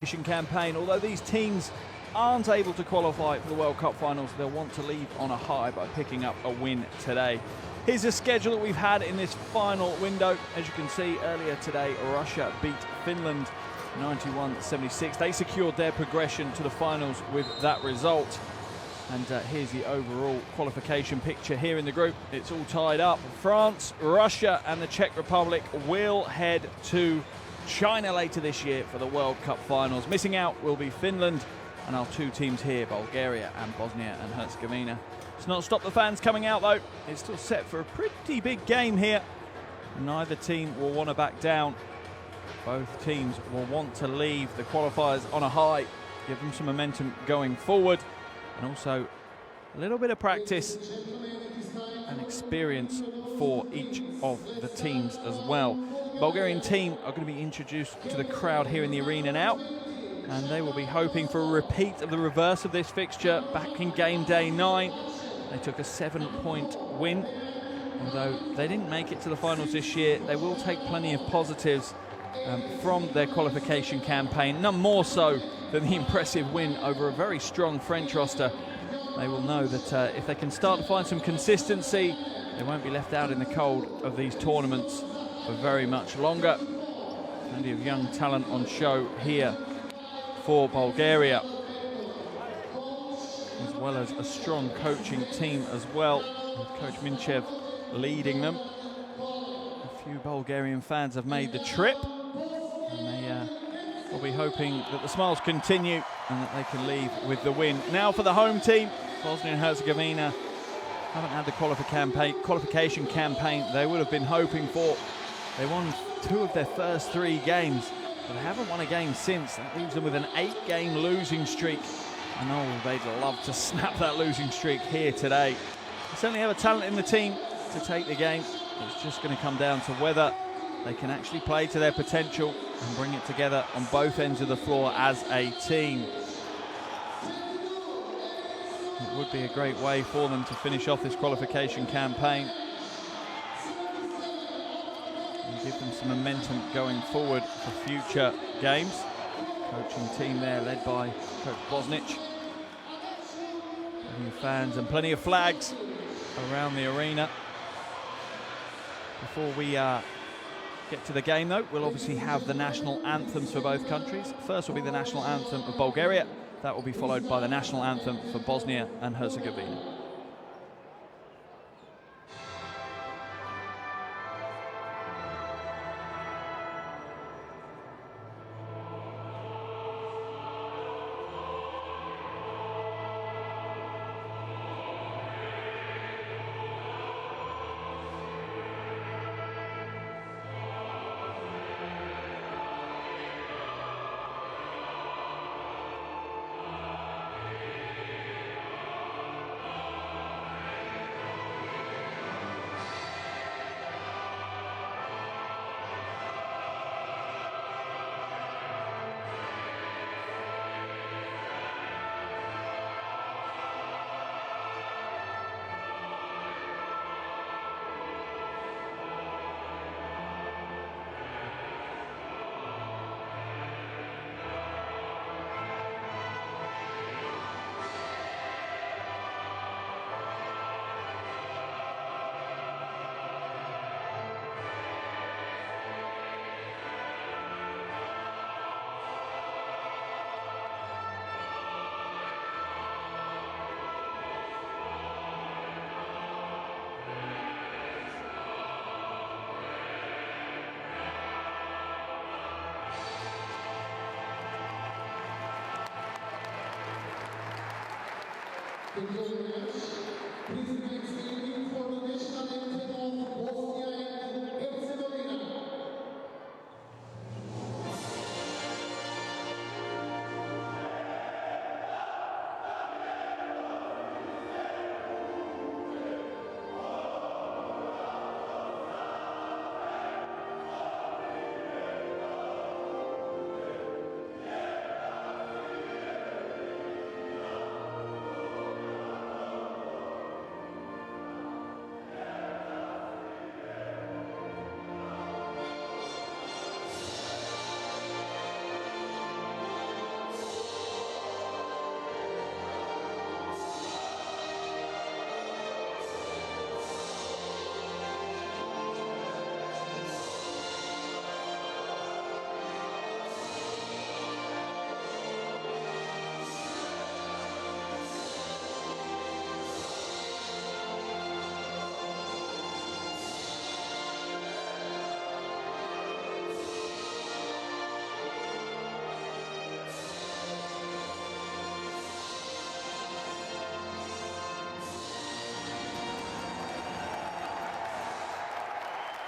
Campaign. Although these teams aren't able to qualify for the World Cup finals, they'll want to leave on a high by picking up a win today. Here's the schedule that we've had in this final window. As you can see, earlier today, Russia beat Finland 91-76. They secured their progression to the finals with that result. And here's the overall qualification picture here in the group. It's all tied up. France, Russia and the Czech Republic will head to China later this year for the World Cup finals. Missing out will be Finland and our two teams here, Bulgaria and Bosnia and Herzegovina. It's not stopped the fans coming out though. It's still set for a pretty big game here. Neither team will want to back down. Both teams will want to leave the qualifiers on a high, give them some momentum going forward, and also a little bit of practice and experience for each of the teams as well. Bulgarian team are going to be introduced to the crowd here in the arena now, and they will be hoping for a repeat of the reverse of this fixture back in game day 9. They took a 7-point win. Although they didn't make it to the finals this year, they will take plenty of positives from their qualification campaign, none more so than the impressive win over a very strong French roster. They will know that if they can start to find some consistency, they won't be left out in the cold of these tournaments for very much longer. Plenty of young talent on show here for Bulgaria, as well as a strong coaching team as well, with Coach Minchev leading them. A few Bulgarian fans have made the trip, and they will be hoping that the smiles continue and that they can leave with the win. Now for the home team, Bosnia and Herzegovina haven't had the qualification campaign they would have been hoping for. They won 2 of their first 3 games, but they haven't won a game since. That leaves them with an 8-game losing streak. And oh, they'd love to snap that losing streak here today. They certainly have a talent in the team to take the game. It's just going to come down to whether they can actually play to their potential and bring it together on both ends of the floor as a team. It would be a great way for them to finish off this qualification campaign and give them some momentum going forward for future games. Coaching team there led by Coach Bosnic. Plenty of fans and plenty of flags around the arena. Before we get to the game though, we'll obviously have the national anthems for both countries. First will be the national anthem of Bulgaria. That will be followed by the national anthem for Bosnia and Herzegovina.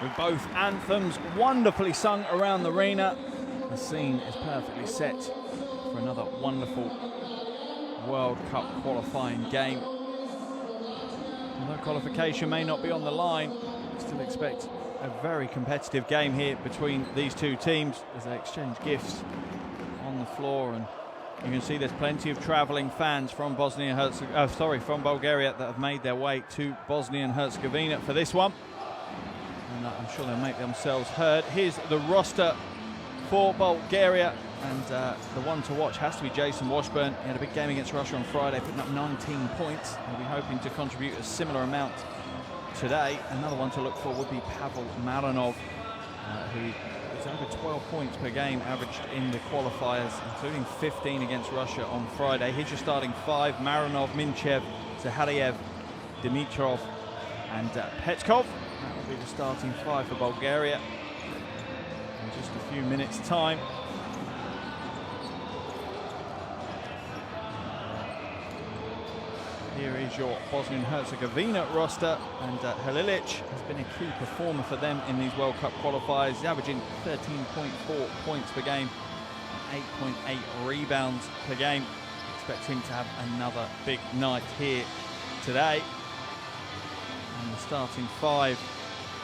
with both anthems wonderfully sung around the arena. The scene is perfectly set for another wonderful World Cup qualifying game. Although qualification may not be on the line, I still expect a very competitive game here between these two teams as they exchange gifts on the floor. And you can see there's plenty of travelling fans from Bulgaria that have made their way to Bosnia and Herzegovina for this one. And I'm sure they'll make themselves heard. Here's the roster for Bulgaria, and the one to watch has to be Jason Washburn. He had a big game against Russia on Friday, putting up 19 points. He'll be hoping to contribute a similar amount today. Another one to look for would be Pavel Maranov, who is over 12 points per game averaged in the qualifiers, including 15 against Russia on Friday. Here's your starting five: Maranov, Minchev, Zahariev, Dimitrov, and Petkov. That will be the starting five for Bulgaria in just a few minutes' time. Here is your Bosnia and Herzegovina roster, and Halilic has been a key performer for them in these World Cup qualifiers. He's averaging 13.4 points per game, 8.8 rebounds per game. Expect him to have another big night here today. And the starting five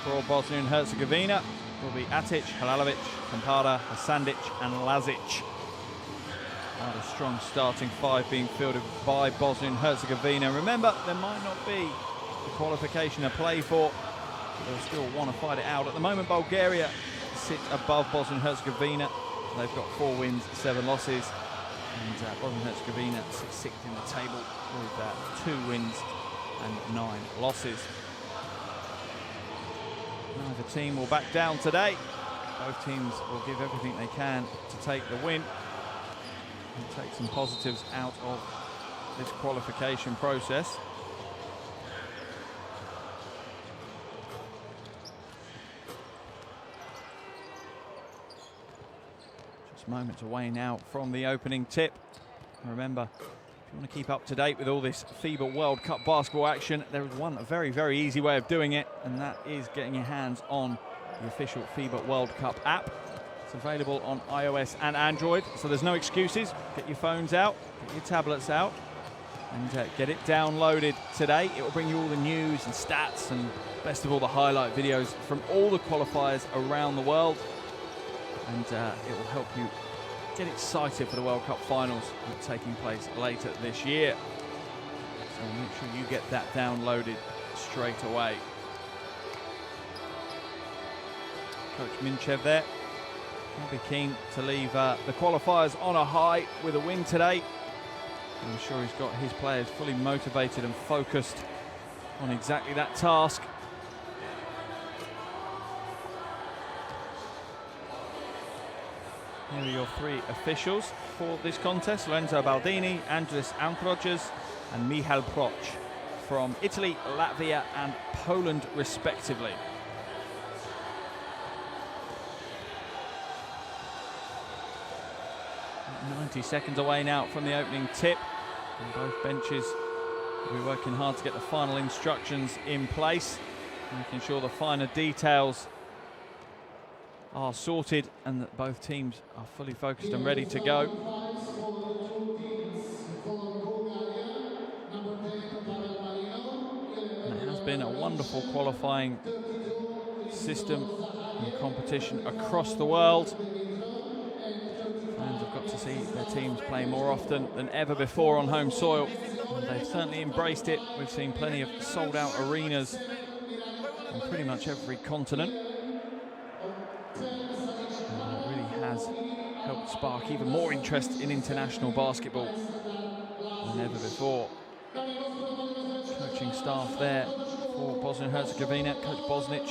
for Bosnia and Herzegovina will be Atic, Halalovic, Kampara, Hasandic and Lazic. Quite a strong starting five being fielded by Bosnia and Herzegovina. Remember, there might not be the qualification to play for, but they'll still want to fight it out. At the moment, Bulgaria sits above Bosnia and Herzegovina. They've got 4 wins, 7 losses, and Bosnia and Herzegovina sits sixth in the table with 2 wins and 9 losses. Neither team will back down today. Both teams will give everything they can to take the win and take some positives out of this qualification process. Just moments away now from the opening tip. Remember, if you want to keep up to date with all this FIBA World Cup basketball action, there is one very, very easy way of doing it, and that is getting your hands on the official FIBA World Cup app. It's available on iOS and Android, so there's no excuses. Get your phones out, get your tablets out, and get it downloaded today. It will bring you all the news and stats and, best of all, the highlight videos from all the qualifiers around the world. And it will help you get excited for the World Cup finals that are taking place later this year. So make sure you get that downloaded straight away. Coach Minchev there. He'll be keen to leave the qualifiers on a high with a win today. I'm sure he's got his players fully motivated and focused on exactly that task. Here are your 3 officials for this contest: Lorenzo Baldini, Andres Anthroges and Michal Proch from Italy, Latvia and Poland respectively. 90 seconds away now from the opening tip, and both benches will be working hard to get the final instructions in place, making sure the finer details are sorted and that both teams are fully focused and ready to go. And it has been a wonderful qualifying system and competition across the world. Fans have got to see their teams play more often than ever before on home soil, and they've certainly embraced it. We've seen plenty of sold-out arenas on pretty much every continent. And it really has helped spark even more interest in international basketball than ever before. Coaching staff there for Bosnia and Herzegovina, Coach Bosnic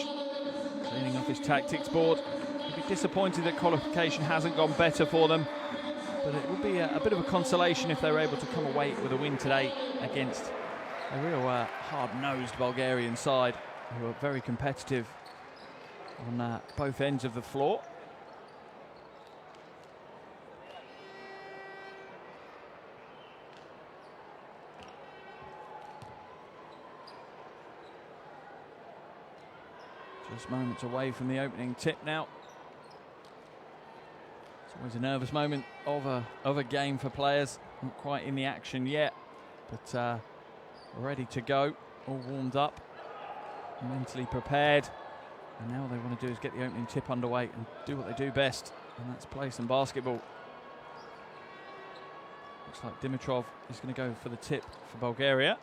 cleaning off his tactics board. He'll be disappointed that qualification hasn't gone better for them, but it would be a bit of a consolation if they were able to come away with a win today against a real hard-nosed Bulgarian side who are very competitive on both ends of the floor. Just moments away from the opening tip now. It's always a nervous moment of a game for players. Not quite in the action yet, but ready to go, all warmed up, mentally prepared. And now what they want to do is get the opening tip underway and do what they do best, and that's play some basketball. Looks like Dimitrov is going to go for the tip for Bulgaria.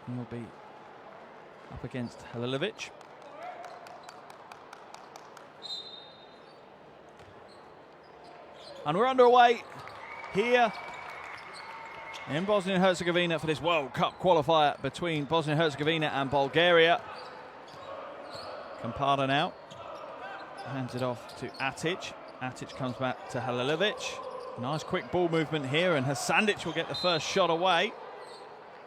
And he'll be up against Halilovic. And we're underway here in Bosnia and Herzegovina for this World Cup qualifier between Bosnia and Herzegovina and Bulgaria. Kampada now hands it off to Atic. Atic comes back to Halilovic. Nice quick ball movement here, and Hasandic will get the first shot away.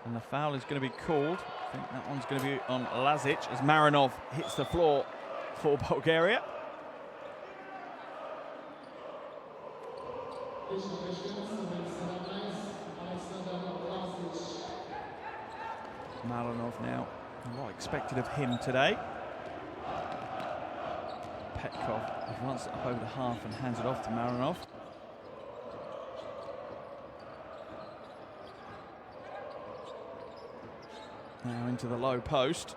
And the foul is going to be called. I think that one's going to be on Lazic as Marinov hits the floor for Bulgaria. Marinov now, a lot expected of him today. Petkov advances up over the half and hands it off to Marinov. Now into the low post.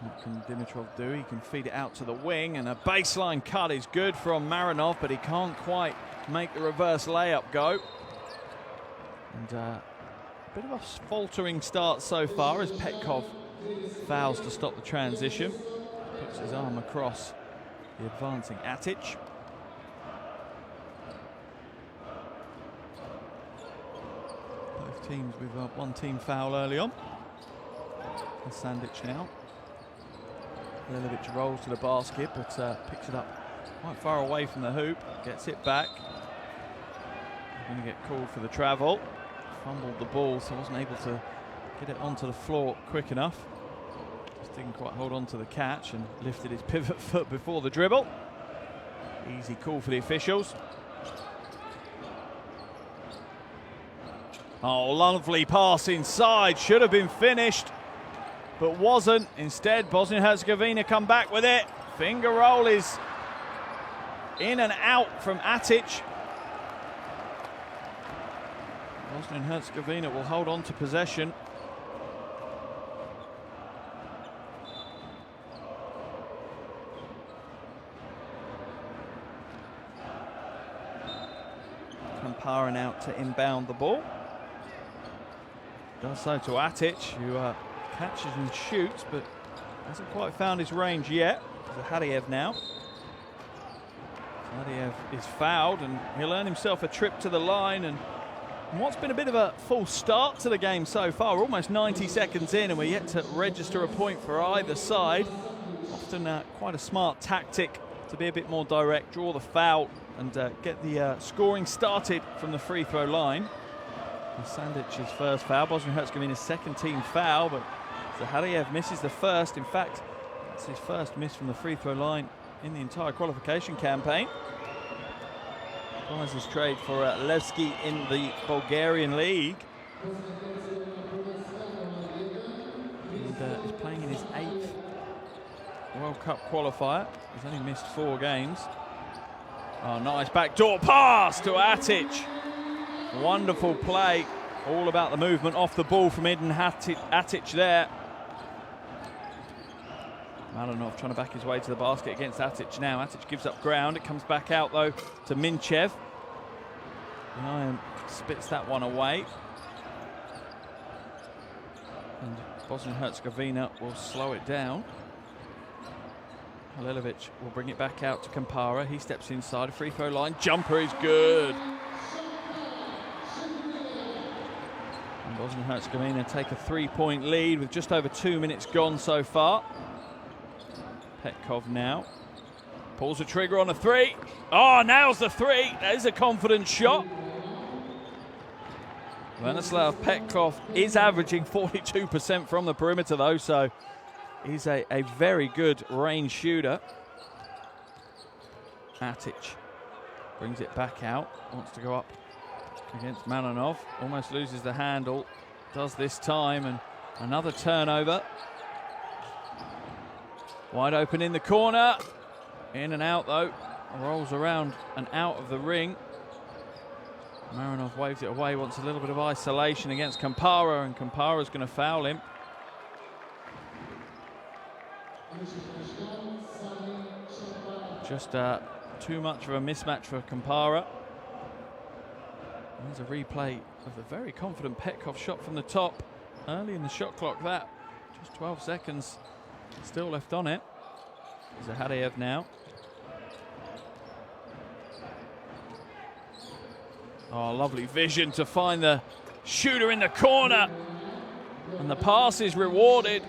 What can Dimitrov do? He can feed it out to the wing, and a baseline cut is good from Marinov, but he can't quite make the reverse layup go. And a bit of a faltering start so far as Petkov fouls to stop the transition. Puts his arm across the advancing Atic. Both teams with one team foul early on. Hasandic now. Halilovic rolls to the basket, but picks it up quite far away from the hoop. Gets it back. Going to get called for the travel. Fumbled the ball, so wasn't able to get it onto the floor quick enough. Just didn't quite hold on to the catch and lifted his pivot foot before the dribble. Easy call for the officials. Oh, lovely pass inside. Should have been finished, but wasn't. Instead, Bosnia and Herzegovina come back with it. Finger roll is in and out from Atic. Bosnia and Herzegovina will hold on to possession. Kampada out to inbound the ball. Does so to Atic, who catches and shoots, but hasn't quite found his range yet. It's Hadiev now. Hadiev is fouled, and he'll earn himself a trip to the line. And what's been a bit of a false start to the game so far, we're almost 90 seconds in, and we're yet to register a point for either side. Often quite a smart tactic to be a bit more direct, draw the foul, and get the scoring started from the free throw line. Hasandic's first foul, Bosnia and Herzegovina's second team foul, but Hadiev misses the first. In fact, that's his first miss from the free throw line in the entire qualification campaign. His trade for Levski in the Bulgarian league. And is playing in his 8th World Cup qualifier. He's only missed 4 games. Oh, nice backdoor pass to Atic. Wonderful play. All about the movement off the ball from Edin Atic there. Malinov trying to back his way to the basket against Atic now. Atic gives up ground. It comes back out, though, to Minchev. The Iron spits that one away. And Bosnia and Herzegovina will slow it down. Halilovic will bring it back out to Kampada. He steps inside a free throw line. Jumper is good. And Bosnia and Herzegovina take a 3-point lead with just over 2 minutes gone so far. Petkov now pulls the trigger on a 3. Oh, nails the 3. That is a confident shot. Vladislav Petkov is averaging 42% from the perimeter, though, so he's a very good range shooter. Atic brings it back out, wants to go up against Malinov, almost loses the handle, does this time, and another turnover. Wide open in the corner. In and out though. Rolls around and out of the ring. Marinov waves it away, wants a little bit of isolation against Campara, and Campara's going to foul him. Just too much of a mismatch for Campara. There's a replay of the very confident Petkov shot from the top. Early in the shot clock that. Just 12 seconds still left on it. Zahadev now. Oh, lovely vision to find the shooter in the corner. And the pass is rewarded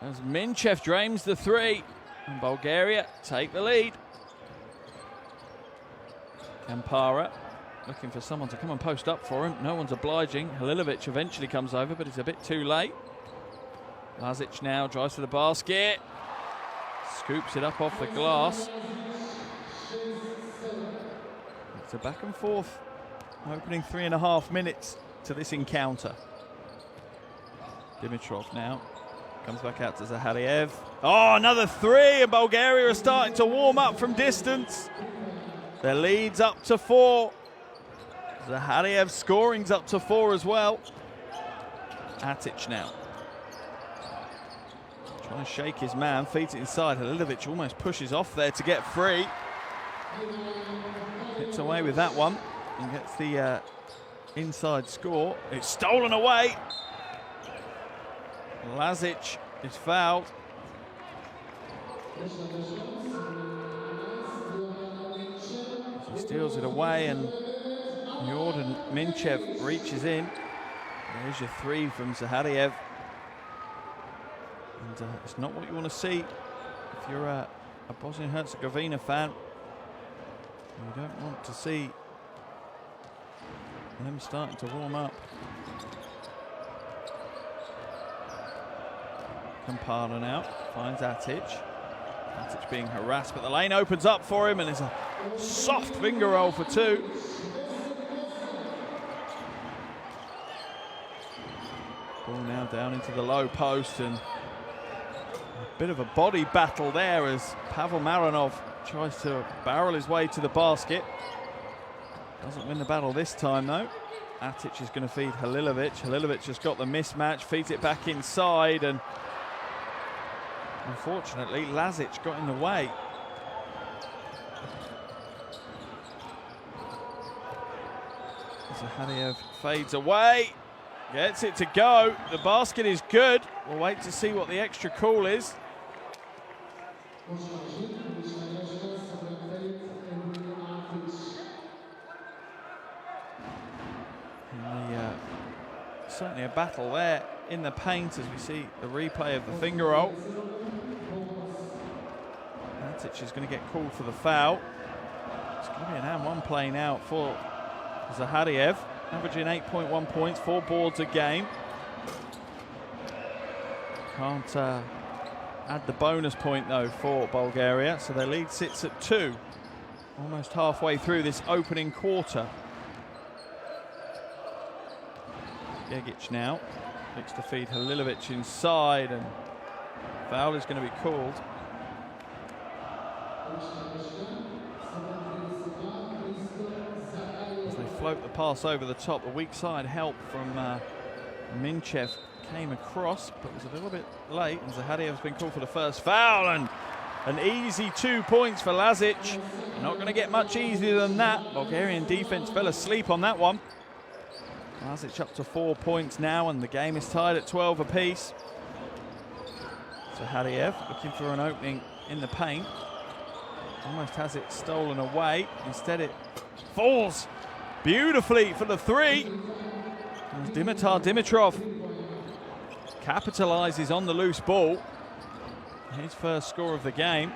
as Minchev drains the three. And Bulgaria take the lead. Campara looking for someone to come and post up for him. No one's obliging. Halilovic eventually comes over, but it's a bit too late. Lazic now drives to the basket. Scoops it up off the glass. It's a back and forth. Opening 3.5 minutes to this encounter. Dimitrov now comes back out to Zahadev. Oh, another three, and Bulgaria are starting to warm up from distance. Their lead's up to 4. Zahadev scoring's up to 4 as well. Atic now. Trying to shake his man, feeds it inside. Halilovic almost pushes off there to get free. Gets away with that one and gets the inside score. It's stolen away. Lazic is fouled. He steals it away, and Jordan Minchev reaches in. There's your three from Zahadev. And it's not what you want to see if you're a Bosnia and Herzegovina fan. You don't want to see them starting to warm up. Campana now finds Atic. Atic being harassed, but the lane opens up for him, and it's a soft finger roll for 2. Ball now down into the low post, and a bit of a body battle there as Pavel Marinov tries to barrel his way to the basket. Doesn't win the battle this time though. Atic is going to feed Halilovic. Halilovic has got the mismatch, feeds it back inside, and unfortunately Lazic got in the way. Zahadev fades away, gets it to go. The basket is good. We'll wait to see what the extra call is. Certainly a battle there in the paint as we see the replay of the finger roll. Atic is going to get called for the foul. It's going to be an and one play now for Zahadev, averaging 8.1 points, 4 boards a game. Can't add the bonus point though for Bulgaria, so their lead sits at 2, almost halfway through this opening quarter. Gegic now looks to feed Halilovic inside, and foul is going to be called. As they float the pass over the top, the weak side help from Minchev came across, but was a little bit late, and Zahadev's been called for the first foul, and an easy 2 points for Lazic. Not going to get much easier than that. Bulgarian defense fell asleep on that one. Lazic up to 4 points now, and the game is tied at 12 apiece. Zahadev looking for an opening in the paint. Almost has it stolen away. Instead it falls beautifully for the 3. As Dimitar Dimitrov capitalizes on the loose ball. His first score of the game.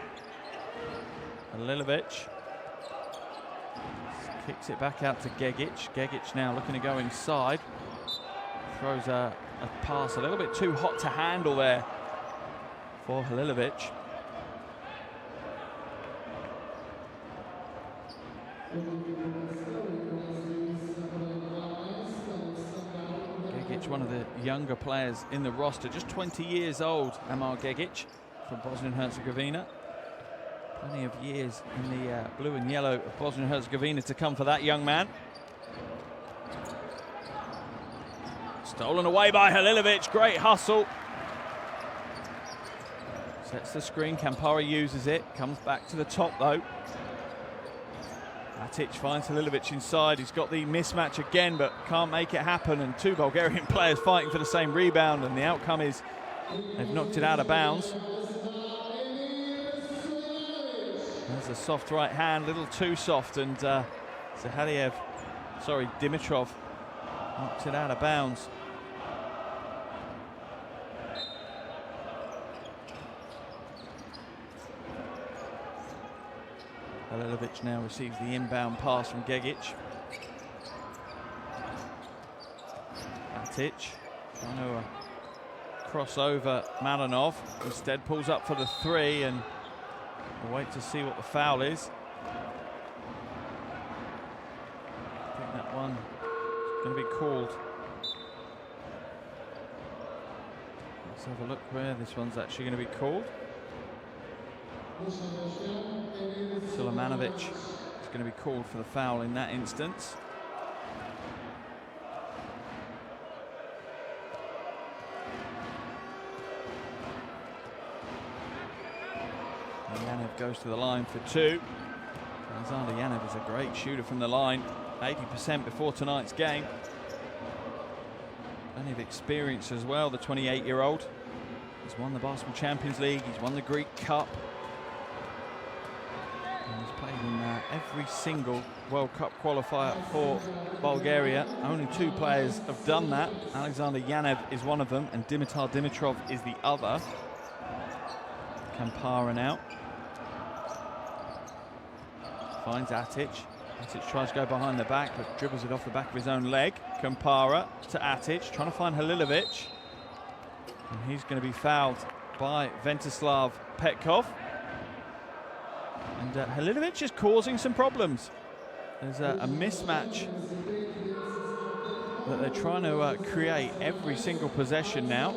Halilovic kicks it back out to Gegic. Gegic now looking to go inside. Throws a pass a little bit too hot to handle there for Halilovic. Gegic, one of the younger players in the roster, just 20 years old, Amar Gegic. from Bosnia and Herzegovina. Plenty of years in the blue and yellow of Bosnia and Herzegovina to come for that young man. Stolen away by Halilovic, great hustle. Sets the screen, Campara uses it, comes back to the top though. Matic finds Halilovic inside, he's got the mismatch again but can't make it happen, and two Bulgarian players fighting for the same rebound, and the outcome is they've knocked it out of bounds. There's a soft right hand, a little too soft, and Dimitrov knocked it out of bounds. Halilovic now receives the inbound pass from Gegic. Matic trying to cross over Malinov. Instead pulls up for the three, and we'll wait to see what the foul is. I think that one is going to be called. Let's have a look where this one's actually going to be called. Sulemanovic is going to be called for the foul in that instance. And Yaniv goes to the line for two. Alexander Yaniv is a great shooter from the line, 80% before tonight's game. Plenty of experience as well, the 28-year-old. He's won the Basketball Champions League, he's won the Greek Cup. And he's played in every single World Cup qualifier for Bulgaria. Only two players have done that. Alexander Yaniv is one of them, and Dimitar Dimitrov is the other. Campara now. Finds Atic. Atic tries to go behind the back, but dribbles it off the back of his own leg. Campara to Atic, trying to find Halilovic. And he's going to be fouled by Ventislav Petkov. And Halilovic is causing some problems. There's a mismatch that they're trying to create every single possession now.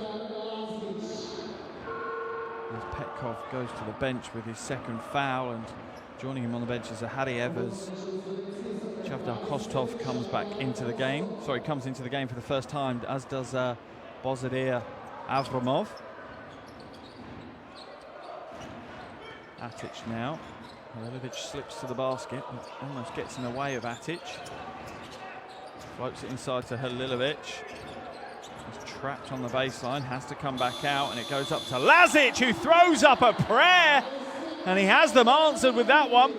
As Petkov goes to the bench with his second foul, and joining him on the bench is Zahariev as Chavdar Kostov comes back into the game. Sorry, comes into the game for the first time, as does Bozadir Avramov. Atic now. Halilovic slips to the basket, almost gets in the way of Atic. Floats it inside to Halilovic. He's trapped on the baseline, has to come back out, and it goes up to Lazic, who throws up a prayer, and he has them answered with that one.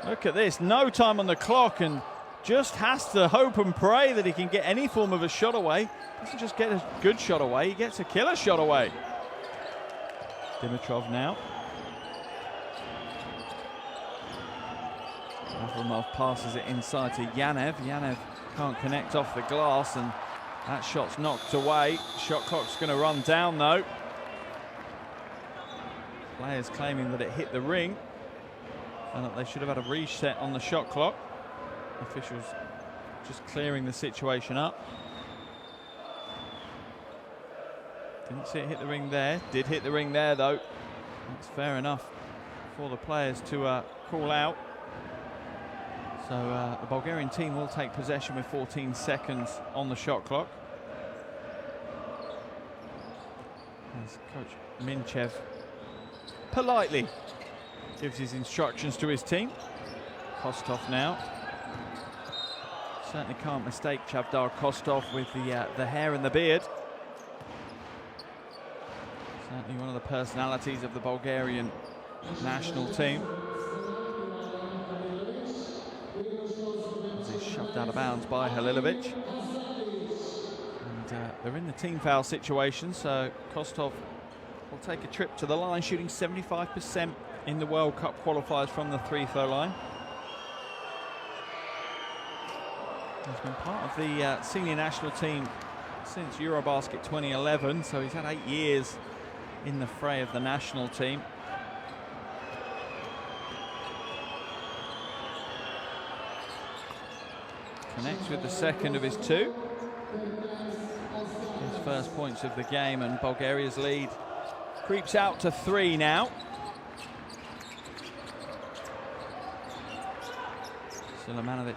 Look at this, no time on the clock, and just has to hope and pray that he can get any form of a shot away. Doesn't just get a good shot away, he gets a killer shot away. Dimitrov now. Avramov passes it inside to Yaniv. Yaniv can't connect off the glass, and that shot's knocked away. Shot clock's going to run down though. Players claiming that it hit the ring and that they should have had a reset on the shot clock. Officials just clearing the situation up. Didn't see it hit the ring there. Did hit the ring there though. That's fair enough for the players to call out. So the Bulgarian team will take possession with 14 seconds on the shot clock. As Coach Minchev politely gives his instructions to his team. Kostov now. Certainly can't mistake Chavdar Kostov with the hair and the beard. Certainly one of the personalities of the Bulgarian national team. As he's shoved out of bounds by Halilovic. And they're in the team foul situation, so Kostov will take a trip to the line, shooting 75% in the World Cup qualifiers from the three-throw line. He's been part of the senior national team since Eurobasket 2011, so he's had 8 years in the fray of the national team. Connects with the second of his two. His first points of the game, and Bulgaria's lead creeps out to 3 now. Sulemanovic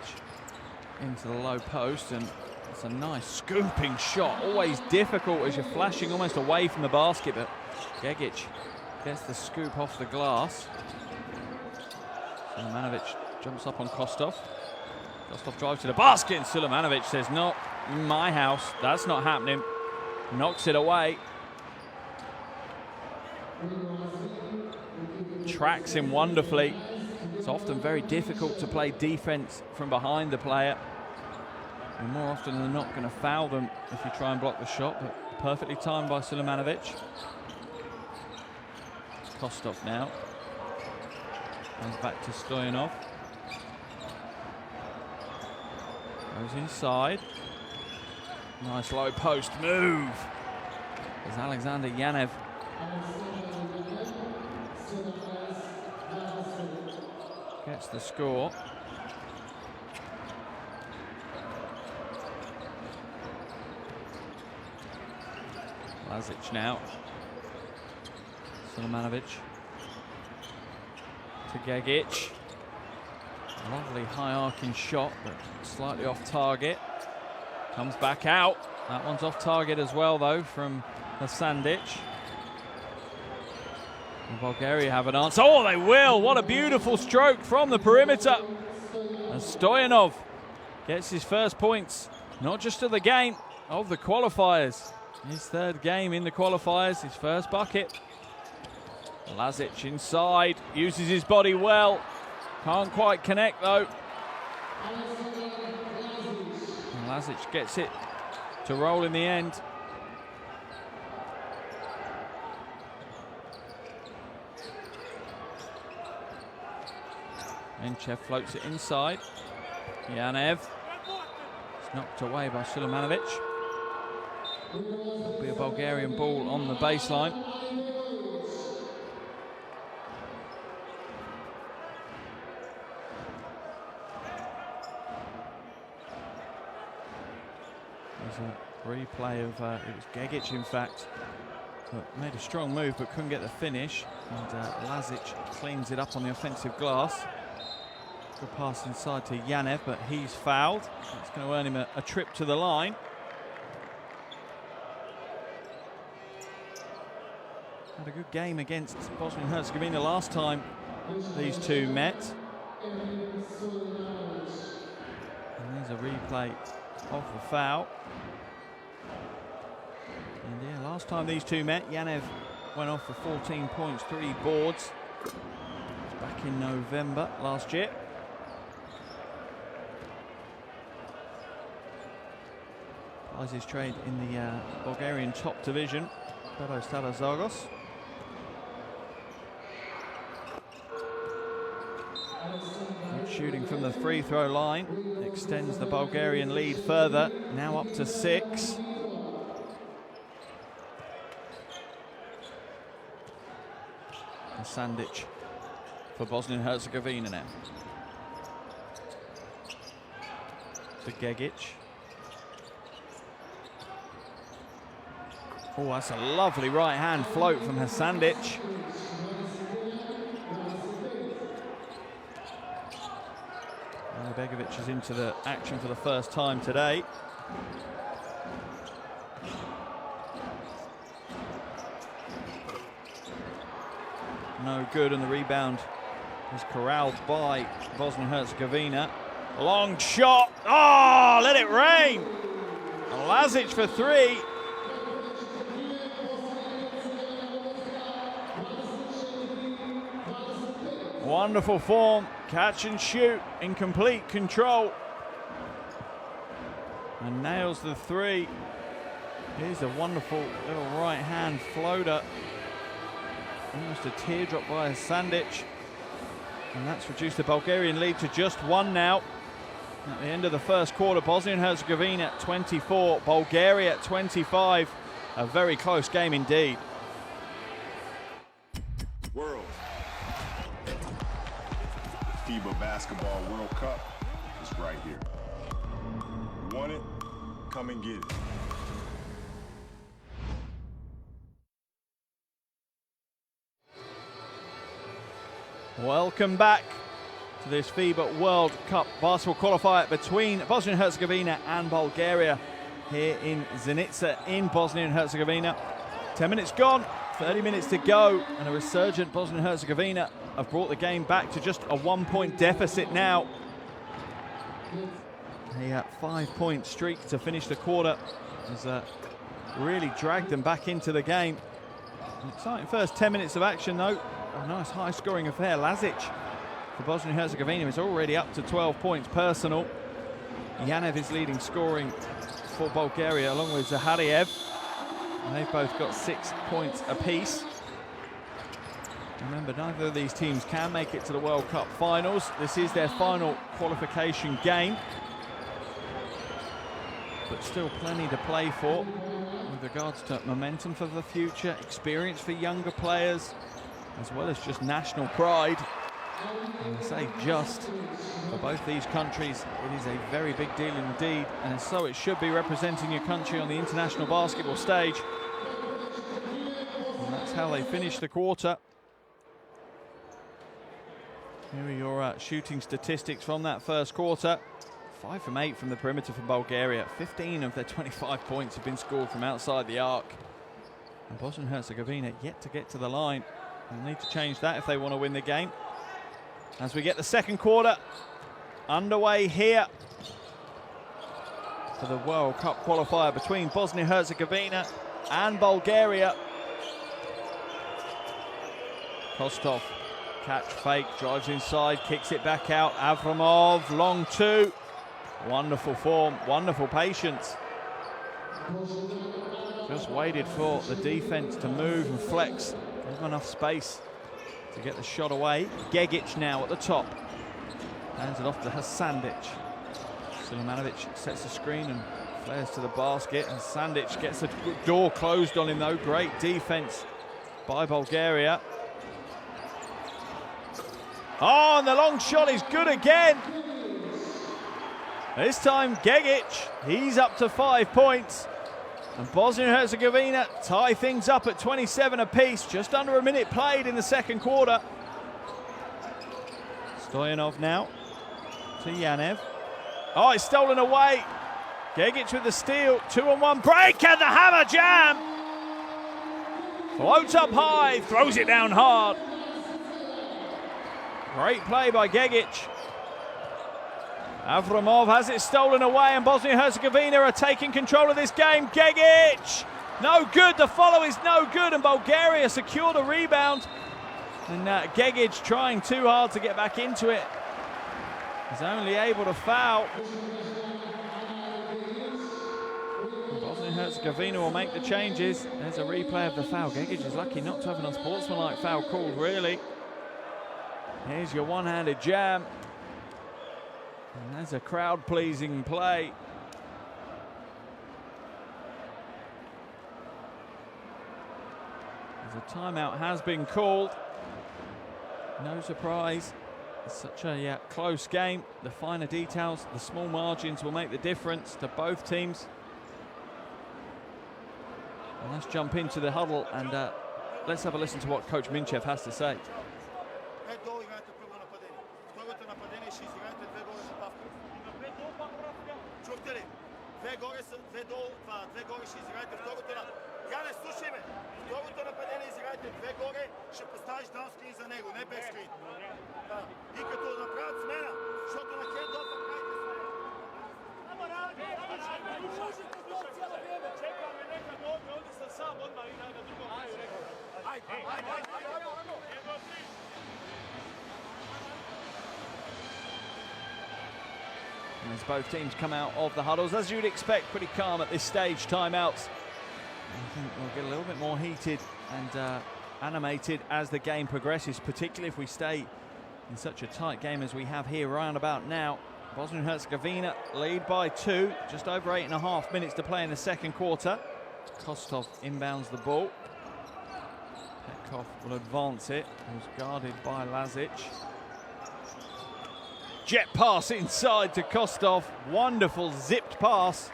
into the low post, and it's a nice scooping shot. Always difficult as you're flashing almost away from the basket, but Gegic gets the scoop off the glass. Sulemanovic jumps up on Kostov. Kostov drives to the basket, and Sulemanovic says, "Not in my house, that's not happening." Knocks it away. Tracks him wonderfully. It's often very difficult to play defense from behind the player. You're more often than not going to foul them if you try and block the shot, but perfectly timed by Sulemanovic. It's Kostov now. Comes back to Stoyanov. Goes inside. Nice low post move. There's Alexander Yaniv. Gets the score. Lazic now. Sulemanovic to Gegic. Lovely high arcing shot, but slightly off target. Comes back out. That one's off target as well, though, from Hasandic. And Bulgaria have an answer. Oh, they will! What a beautiful stroke from the perimeter. And Stoyanov gets his first points, not just of the game, of the qualifiers. His third game in the qualifiers, his first bucket. Lazic inside, uses his body well. Can't quite connect, though. And Lazic gets it to roll in the end. Enchev floats it inside. Yaniv. It's knocked away by Sulemanovic. It'll be a Bulgarian ball on the baseline. There's a replay of, it was Gegic in fact, but made a strong move but couldn't get the finish. And Lazic cleans it up on the offensive glass. Good pass inside to Yaniv, but he's fouled. That's going to earn him a trip to the line. Had a good game against Bosnia and Herzegovina last time these two met. And there's a replay of the foul. And yeah, last time these two met, Yaniv went off for 14 points, 3 boards. It was back in November last year. Plies his trade in the Bulgarian top division, Stara Zagros. Shooting from the free throw line extends the Bulgarian lead further, now up to 6. Hasandic for Bosnia and Herzegovina now. To Gegic. Oh, that's a lovely right-hand float from Hasandic. Begovic is into the action for the first time today. No good, and the rebound is corralled by Bosnia and Herzegovina. Long shot. Oh, let it rain. Lazic for 3. Wonderful form, catch and shoot in complete control. And nails the 3. Here's a wonderful little right-hand floater. Almost a teardrop by Hasandic. And that's reduced the Bulgarian lead to just 1 now. At the end of the first quarter, Bosnia and Herzegovina 24, Bulgaria 25. A very close game indeed. World. FIBA Basketball World Cup is right here. Want it? Come and get it. Welcome back to this FIBA World Cup basketball qualifier between Bosnia and Herzegovina and Bulgaria here in Zenica in Bosnia and Herzegovina. 10 minutes gone, 30 minutes to go, and a resurgent Bosnia and Herzegovina have brought the game back to just a 1-point deficit now. A 5-point streak to finish the quarter has really dragged them back into the game. An exciting first 10 minutes of action though. A nice high-scoring affair. Lazic for Bosnia and Herzegovina is already up to 12 points personal. Yaniv is leading scoring for Bulgaria along with Zahariev. They've both got 6 points apiece. Remember, neither of these teams can make it to the World Cup finals. This is their final qualification game. But still plenty to play for with regards to momentum for the future, experience for younger players, as well as just national pride. And I say just, for both these countries, it is a very big deal indeed, and so it should be, representing your country on the international basketball stage. And that's how they finish the quarter. Here are your shooting statistics from that first quarter. 5 from 8 from the perimeter for Bulgaria. 15 of their 25 points have been scored from outside the arc. And Bosnia and Herzegovina yet to get to the line. They'll need to change that if they want to win the game. As we get the second quarter underway here for the World Cup qualifier between Bosnia and Herzegovina and Bulgaria. Kostov, catch fake, drives inside, kicks it back out. Avramov, long two. Wonderful form, wonderful patience. Just waited for the defense to move and flex. Gave them enough space to get the shot away. Gegic now at the top. Hands it off to Hasandic. Silimanovic sets the screen and flares to the basket. And Sandic gets the door closed on him though. Great defense by Bulgaria. Oh, and the long shot is good again. This time Gegic, he's up to 5 points. And Bosnia and Herzegovina tie things up at 27 apiece. Just under a minute played in the second quarter. Stoyanov now to Yaniv. Oh, it's stolen away. Gegic with the steal. 2-on-1 break and the hammer jam. Floats up high, throws it down hard. Great play by Gegic. Avramov has it stolen away, and Bosnia and Herzegovina are taking control of this game. Gegic! No good, the follow is no good, and Bulgaria secure the rebound. And Gegic trying too hard to get back into it. He's only able to foul. Bosnia and Herzegovina will make the changes. There's a replay of the foul. Gegic is lucky not to have an unsportsmanlike foul called, really. Here's your one-handed jam. And that's a crowd-pleasing play. As a timeout has been called. No surprise. It's such a close game. The finer details, the small margins will make the difference to both teams. And let's jump into the huddle and let's have a listen to what Coach Minchev has to say. Яне, слушай ме. Второто нападение изиграйте 2 горе, ще поставиш даунскрин за него, не бекскрин. Да. И като направят смена, защото на хендофа правите смена. Чекаме нека доđe, ovdje sam sam odmah i na drugom kraju rekao. Ajde. As both teams come out of the huddles, as you'd expect, pretty calm at this stage, timeouts. I think we'll get a little bit more heated and animated as the game progresses, particularly if we stay in such a tight game as we have here round about now. Bosnia and Herzegovina lead by 2, just over 8.5 minutes to play in the second quarter. Kostov inbounds the ball. Petkov will advance it. He was guarded by Lazic. Jet pass inside to Kostov. Wonderful zipped pass.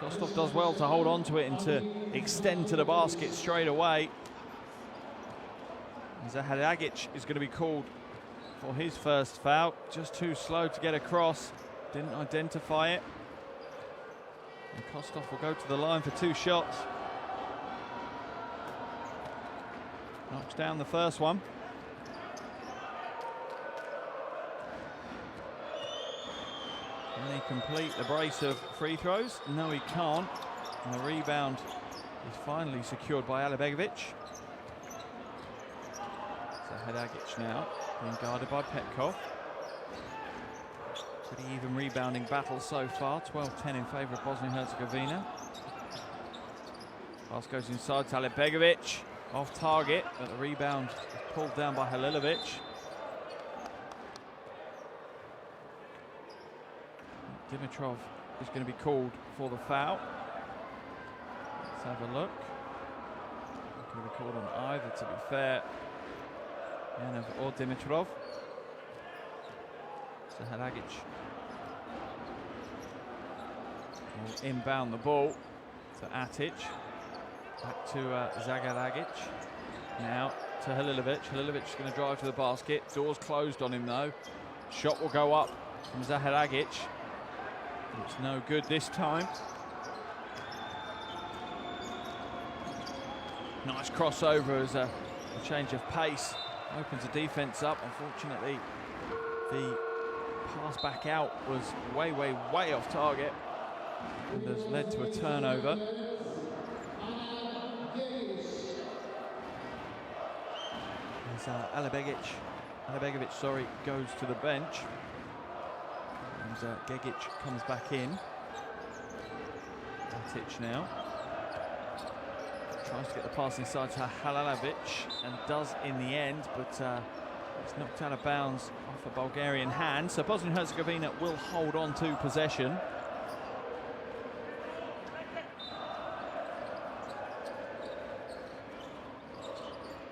Kostov does well to hold on to it and to extend to the basket straight away. Zahariev is going to be called for his first foul. Just too slow to get across. Didn't identify it. And Kostov will go to the line for 2 shots. Knocks down the first one. Can he complete the brace of free throws? No, he can't. And the rebound is finally secured by Alibegovic. Zaharagic now being guarded by Petkov. Pretty even rebounding battle so far. 12-10 in favour of Bosnia and Herzegovina. Pass goes inside to Alibegovic. Off target, but the rebound is pulled down by Halilovic. Dimitrov is going to be called for the foul. Let's have a look. Going to be called on either, to be fair. Yaniv or Dimitrov. Zaharagic will inbound the ball to Atic. Back to Zagaragic. Now to Halilovic. Halilovic is going to drive to the basket. Doors closed on him though. Shot will go up from Zaharagic. It's no good this time. Nice crossover as a change of pace opens the defense up. Unfortunately, the pass back out was way off target and has led to a turnover. As Alibegovic, goes to the bench. And Gegic comes back in. Atic now. Tries to get the pass inside to Halilovic and does in the end, but it's knocked out of bounds off a Bulgarian hand. So Bosnia and Herzegovina will hold on to possession.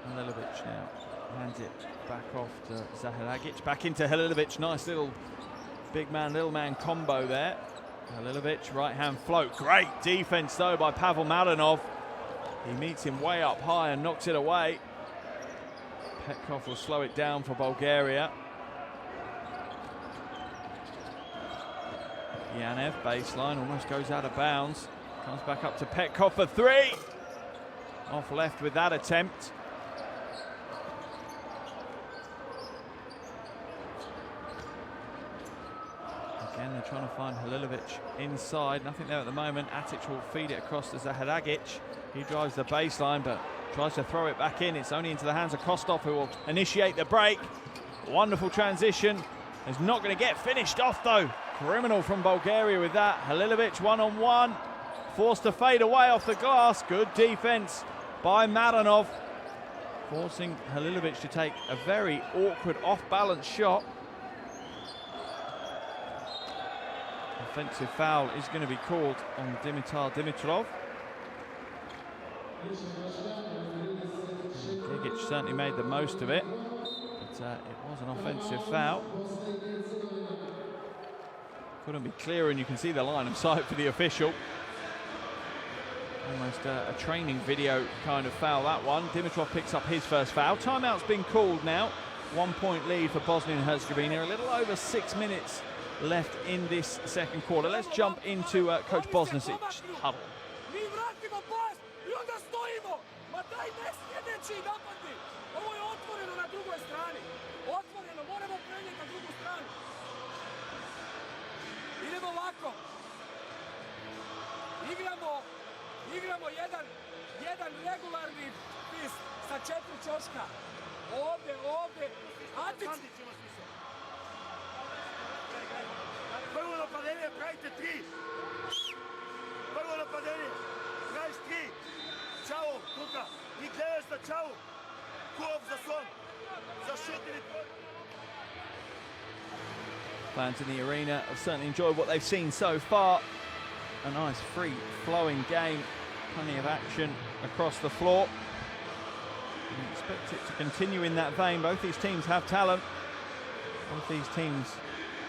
Halilovic now hands it back off to Zaharagic. Back into Halilovic. Nice little big man, little man combo there. Halilovic, right hand float. Great defense though by Pavel Madanov. He meets him way up high and knocks it away. Petkov will slow it down for Bulgaria. Yaniv, baseline, almost goes out of bounds. Comes back up to Petkov for 3. Off left with that attempt. Again, they're trying to find Halilovic inside. Nothing there at the moment. Atic will feed it across to Zaharagic. He drives the baseline, but tries to throw it back in. It's only into the hands of Kostov, who will initiate the break. Wonderful transition. Is not going to get finished off, though. Criminal from Bulgaria with that. Halilovic one-on-one. Forced to fade away off the glass. Good defense by Madanov. Forcing Halilovic to take a very awkward off-balance shot. Offensive foul is going to be called on Dimitar Dimitrov. Gigic certainly made the most of it, but it was an offensive foul. Couldn't be clearer, and you can see the line of sight for the official. Almost a training video kind of foul, that one. Dimitrov picks up his first foul. Timeout's been called now. 1 point lead for Bosnia and Herzegovina. A little over 6 minutes left in this second quarter. Let's jump into Coach Bosnicic's huddle. Idemo ovako. Igramo jedan regularni pis sa 4 ćoška. Ovde. Atic. Prvo napadenje, pravite 3. Prvo napadenje, praviš 3. Čao, Kuka. I gledaš za čao. Kurov za slon. Za šut ili tvoj. Fans in the arena have certainly enjoyed what they've seen so far. A nice free-flowing game, plenty of action across the floor. We expect it to continue in that vein. Both these teams have talent. Both these teams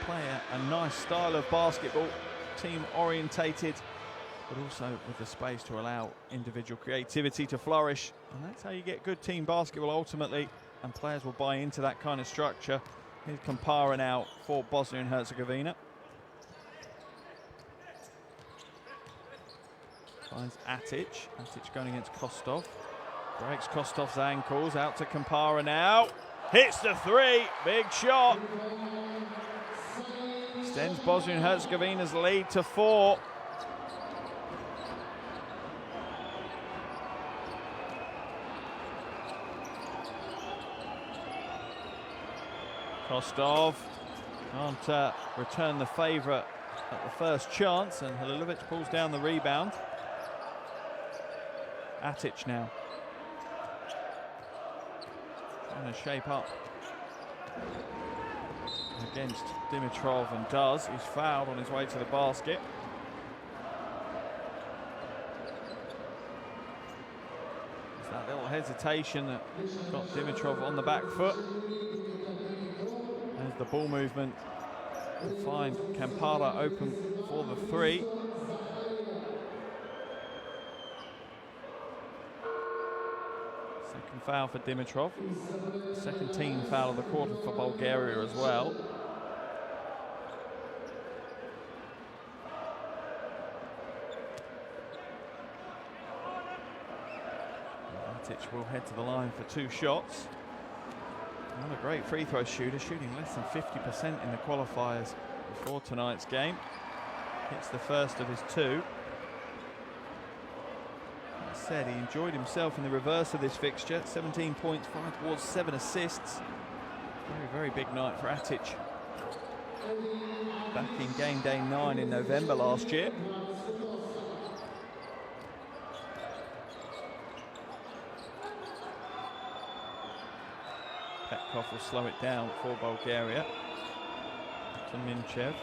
play a nice style of basketball, team-orientated, but also with the space to allow individual creativity to flourish. And that's how you get good team basketball ultimately, and players will buy into that kind of structure. Here's Kampara now for Bosnia and Herzegovina. Finds Atic. Atic going against Kostov. Breaks Kostov's ankles. Out to Kampara now. Hits the three. Big shot. Extends Bosnia and Herzegovina's lead to 4. Kostov can't return the favour at the first chance, and Halilovic pulls down the rebound. Atic now. Trying to shape up against Dimitrov, and does. He's fouled on his way to the basket. It's that little hesitation that got Dimitrov on the back foot. There's the ball movement to find Kampara open for the 3. Second foul for Dimitrov. Second team foul of the quarter for Bulgaria as well. Matic will head to the line for 2 shots. Not a great free throw shooter, shooting less than 50% in the qualifiers before tonight's game. Hits the first of his 2. As said, he enjoyed himself in the reverse of this fixture. 17 points, 5 boards, 7 assists. Very, very big night for Atic. Back in game day 9 in November last year. Petkov will slow it down for Bulgaria. To Minchev.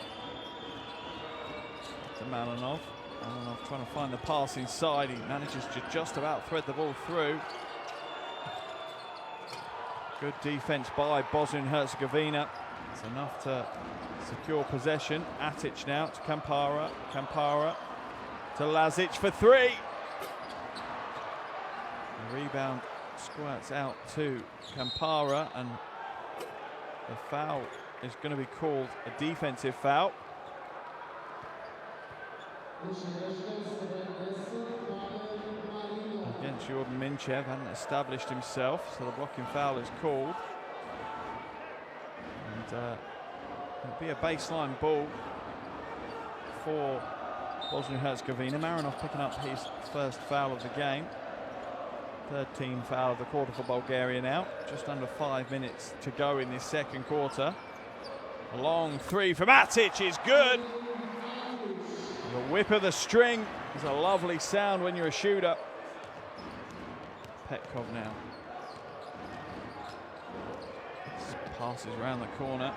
To Malinov. Malinov trying to find the pass inside. He manages to just about thread the ball through. Good defense by Bosnia and Herzegovina. It's enough to secure possession. Atic now to Kampara. Kampara to Lazic for 3. The rebound squirts out to Kampara, and the foul is going to be called a defensive foul. Against Jordan Minchev, hadn't established himself, so the blocking foul is called. And it'll be a baseline ball for Bosnia and Herzegovina. Marinov picking up his first foul of the game. Third team foul of the quarter for Bulgaria now. Just under 5 minutes to go in this second quarter. A long 3 from Atic is good. The whip of the string is a lovely sound when you're a shooter. Petkov now. Passes around the corner.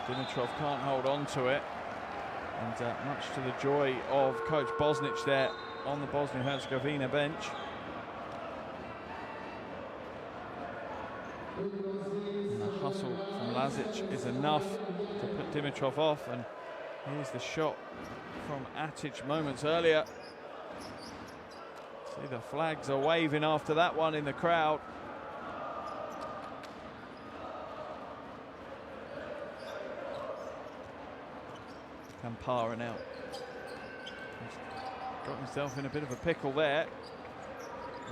Dimitrov can't hold on to it. And much to the joy of Coach Bosnic there on the Bosnia-Herzegovina bench. And the hustle from Lazic is enough to put Dimitrov off, and here's the shot from Atic moments earlier. See, the flags are waving after that one in the crowd. Kampara now. Got himself in a bit of a pickle there.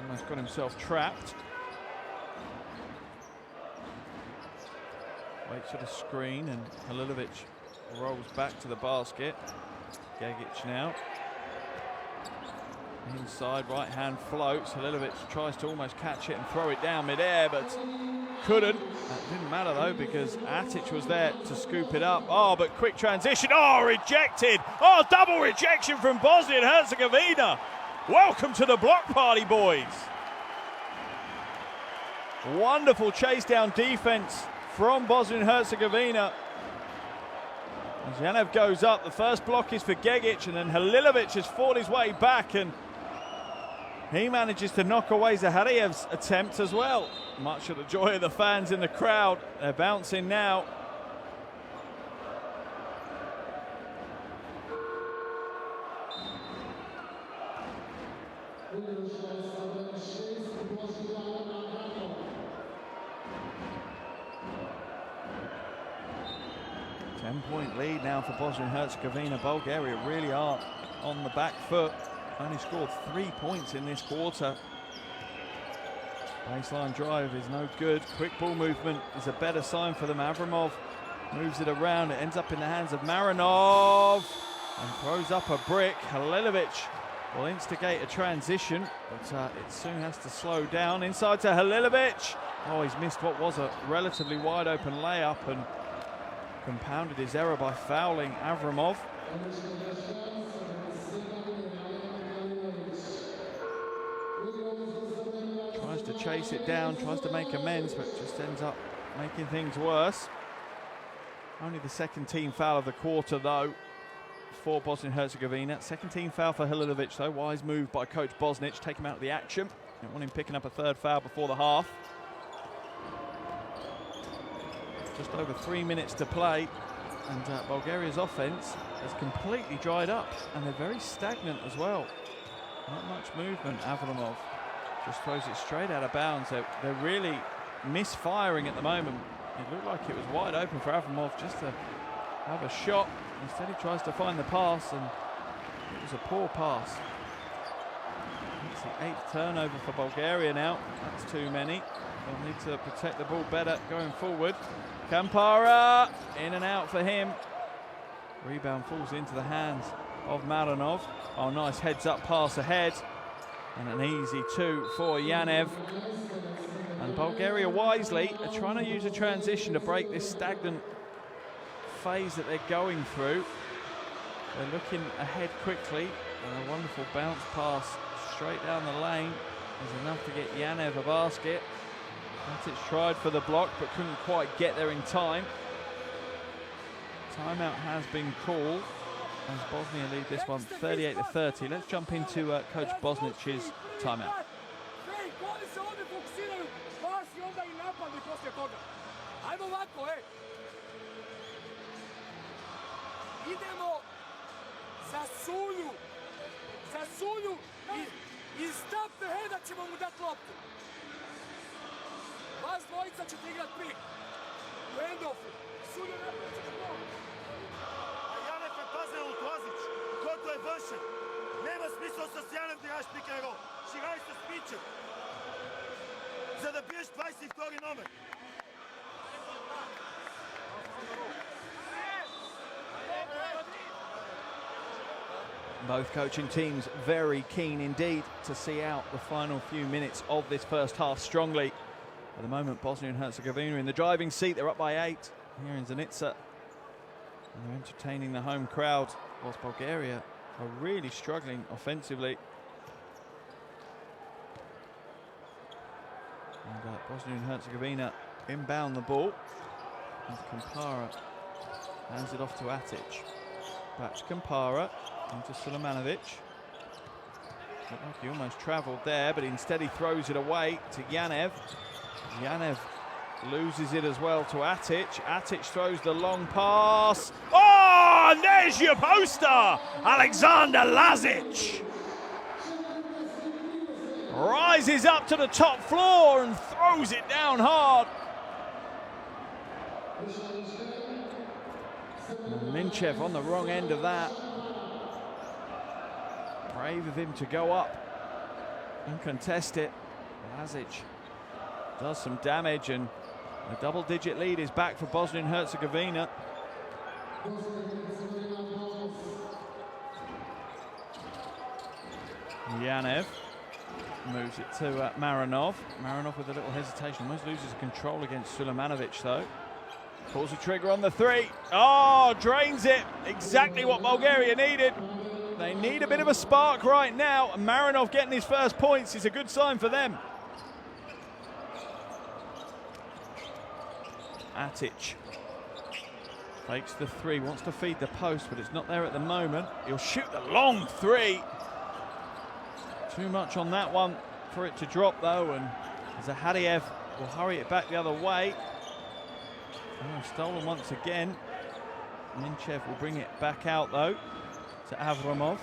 Almost got himself trapped. Waits for the screen, and Halilovic rolls back to the basket. Gegic now. Inside, right hand floats. Halilovic tries to almost catch it and throw it down midair, but couldn't. That didn't matter though, because Atic was there to scoop it up. Oh, but quick transition. Oh, rejected. Oh, double rejection from Bosnia and Herzegovina. Welcome to the block party, boys. Wonderful chase down defense from Bosnia and Herzegovina. As Yaniv goes up, the first block is for Gegic, and then Halilovic has fought his way back, and he manages to knock away Zahariev's attempt as well. Much to the joy of the fans in the crowd. They're bouncing now. 10-point lead now for Bosnia and Herzegovina. Bulgaria really are on the back foot. Only scored 3 points in this quarter. Baseline drive is no good. Quick ball movement is a better sign for them. Avramov moves it around. It ends up in the hands of Marinov and throws up a brick. Halilovic will instigate a transition, but it soon has to slow down. Inside to Halilovic. Oh, he's missed what was a relatively wide open layup and compounded his error by fouling Avramov. Tries to chase it down, tries to make amends, but just ends up making things worse. Only the second team foul of the quarter, though, for Bosnia and Herzegovina. Second team foul for Halilovic, though. Wise move by Coach Bosnic, take him out of the action. Don't want him picking up a third foul before the half. Just over 3 minutes to play, and Bulgaria's offense has completely dried up, and they're very stagnant as well. Not much movement. Avramov just throws it straight out of bounds. They're really misfiring at the moment. It looked like it was wide open for Avramov just to have a shot. Instead he tries to find the pass, and it was a poor pass. It's the 8th turnover for Bulgaria now. That's too many. They'll need to protect the ball better going forward. Kampara, in and out for him. Rebound falls into the hands of Marinov. Oh, nice heads-up pass ahead. And an easy 2 for Yaniv. And Bulgaria wisely are trying to use a transition to break this stagnant phase that they're going through. They're looking ahead quickly, and a wonderful bounce pass straight down the lane is enough to get Yaniv a basket. Matic tried for the block but couldn't quite get there in time. Timeout has been called as Bosnia lead this one 38-30. Let's jump into Coach Bosnic's timeout. Idemo za Sulju i stav Heda ćemo mu dati loptu. Vas dvojica ćete igrat pik. U end-offu. Sulju napravit loptu. A Janef je paze u Tozić. Koliko je vršen. Nema smisla sa Janef da igraš pick and roll. Širaj se s pičem. Za da biješ 22. nomer. Both coaching teams very keen indeed to see out the final few minutes of this first half strongly. At the moment, Bosnia and Herzegovina in the driving seat. They're up by 8 here in Zenica. And they're entertaining the home crowd, whilst Bulgaria are really struggling offensively. And Bosnia and Herzegovina inbound the ball. And Kampara hands it off to Atic. Back to Kampara. Into Sulemanovic. Looked like he almost travelled there, but instead he throws it away to Yaniv. Yaniv loses it as well to Atic. Atic throws the long pass. Oh, and there's your poster, Alexander Lazic. Rises up to the top floor and throws it down hard. And Minchev on the wrong end of that. Brave of him to go up and contest it. Lazic does some damage, and a double-digit lead is back for Bosnia and Herzegovina. Yaniv moves it to Marinov. Marinov with a little hesitation, almost loses control against Sulemanovic though. Pulls the trigger on the 3. Oh, drains it. Exactly what Bulgaria needed. They need a bit of a spark right now. Marinov getting his first points is a good sign for them. Atic fakes the 3, wants to feed the post, but it's not there at the moment. He'll shoot the long 3. Too much on that one for it to drop though, and Zahadiev will hurry it back the other way. Oh, stolen once again. Minchev will bring it back out though to Avramov.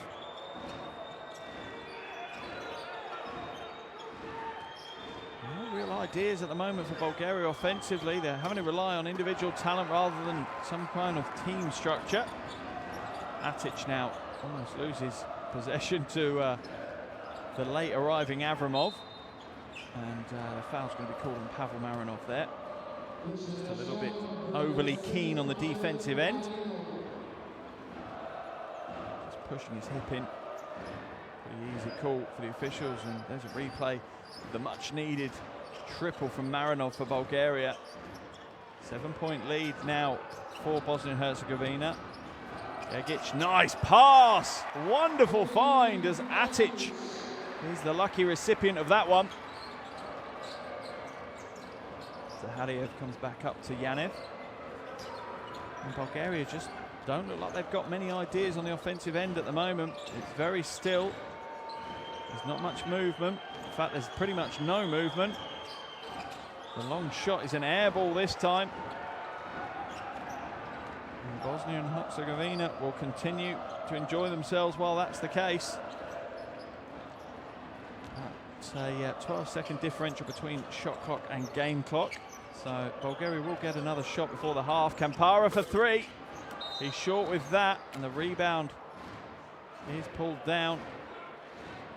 I real ideas at the moment for Bulgaria offensively. They're having to rely on individual talent rather than some kind of team structure. Atic now almost loses possession to the late arriving Avramov. And the foul's going to be called on Pavel Marinov there. Just a little bit overly keen on the defensive end. Just pushing his hip in. Pretty easy call for the officials, and there's a replay. The much needed triple from Marinov for Bulgaria. 7-point lead now for Bosnia and Herzegovina. Egic, nice pass! Wonderful find as Atic is the lucky recipient of that one. Zahadiev comes back up to Yaniv. And Bulgaria just don't look like they've got many ideas on the offensive end at the moment. It's very still. There's not much movement. In fact, there's pretty much no movement. The long shot is an air ball this time. And Bosnia and Herzegovina will continue to enjoy themselves while that's the case. It's a 12-second differential between shot clock and game clock. So Bulgaria will get another shot before the half. Kampara for three. He's short with that, and the rebound is pulled down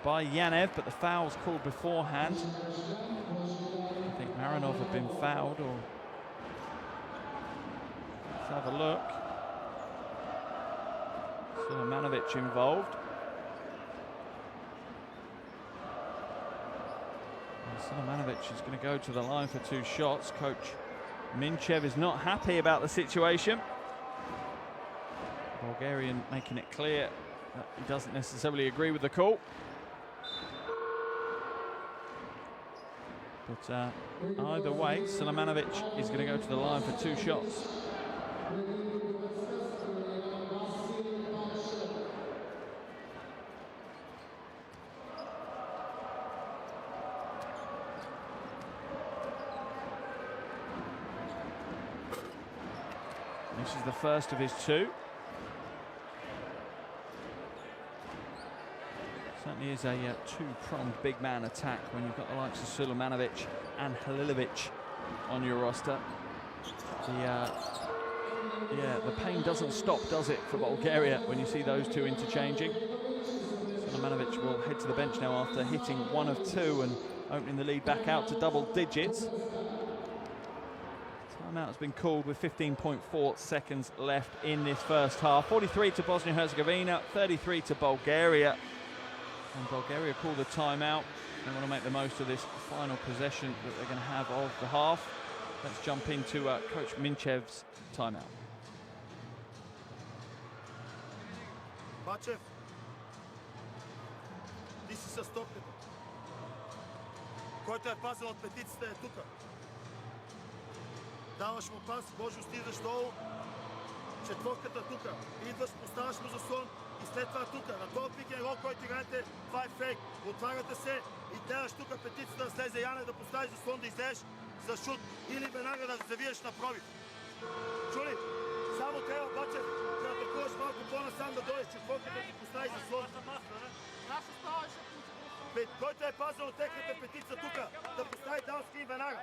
by Yaniv, but the foul's called beforehand. I think Marinov had been fouled, or let's have a look. Sulejmanovic involved. Sulejmanovic is going to go to the line for two shots. Coach Minchev is not happy about the situation. Bulgarian making it clear that he doesn't necessarily agree with the call. But either way, Sulejmanovic is going to go to the line for two shots. This is the first of his two. Certainly is a two-pronged big man attack when you've got the likes of Sulejmanovic and Halilovic on your roster. The pain doesn't stop, does it, for Bulgaria when you see those two interchanging. Sulejmanovic will head to the bench now after hitting 1 of 2 and opening the lead back out to double digits. Timeout has been called with 15.4 seconds left in this first half. 43 to Bosnia and Herzegovina, 33 to Bulgaria. And Bulgaria call the timeout. They want to make the most of this final possession that they're going to have of the half. Let's jump into Coach Minchev's timeout. Bačev, ти си с топката. Който е пазен от петицата е тука. Даваш му пас, Божо стигаш долу. Четворката тука. Идваш, поставаш му заслон и след това тука. На този пик н рол, който играете, това е фейк. Отваряте се и гледаш тука петицата да слезе Янев, да поставиш заслон, да излезеш за шут или веднага да завиеш на пробив. Чули? Само трябва Бачев да атакуваш малко по-насам, да дойдеш четворката да ти поставиш заслон. Който е пазен от техната петица тука, да постави даунскрин веднага.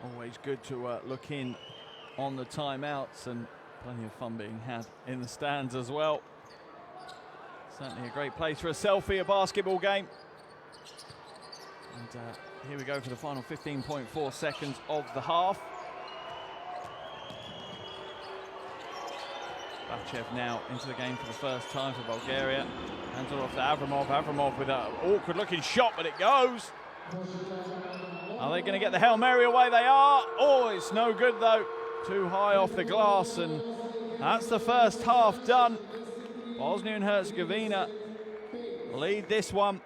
Always good to look in on the timeouts, and plenty of fun being had in the stands as well. Certainly a great place for a selfie, a basketball game. And here we go for the final 15.4 seconds of the half. Bachev now into the game for the first time for Bulgaria. Hands it off to Avramov. Avramov with an awkward looking shot, but it goes. Are they going to get the Hail Mary away? They are. Oh, it's no good though. Too high off the glass, and that's the first half done. Bosnia and Herzegovina lead this one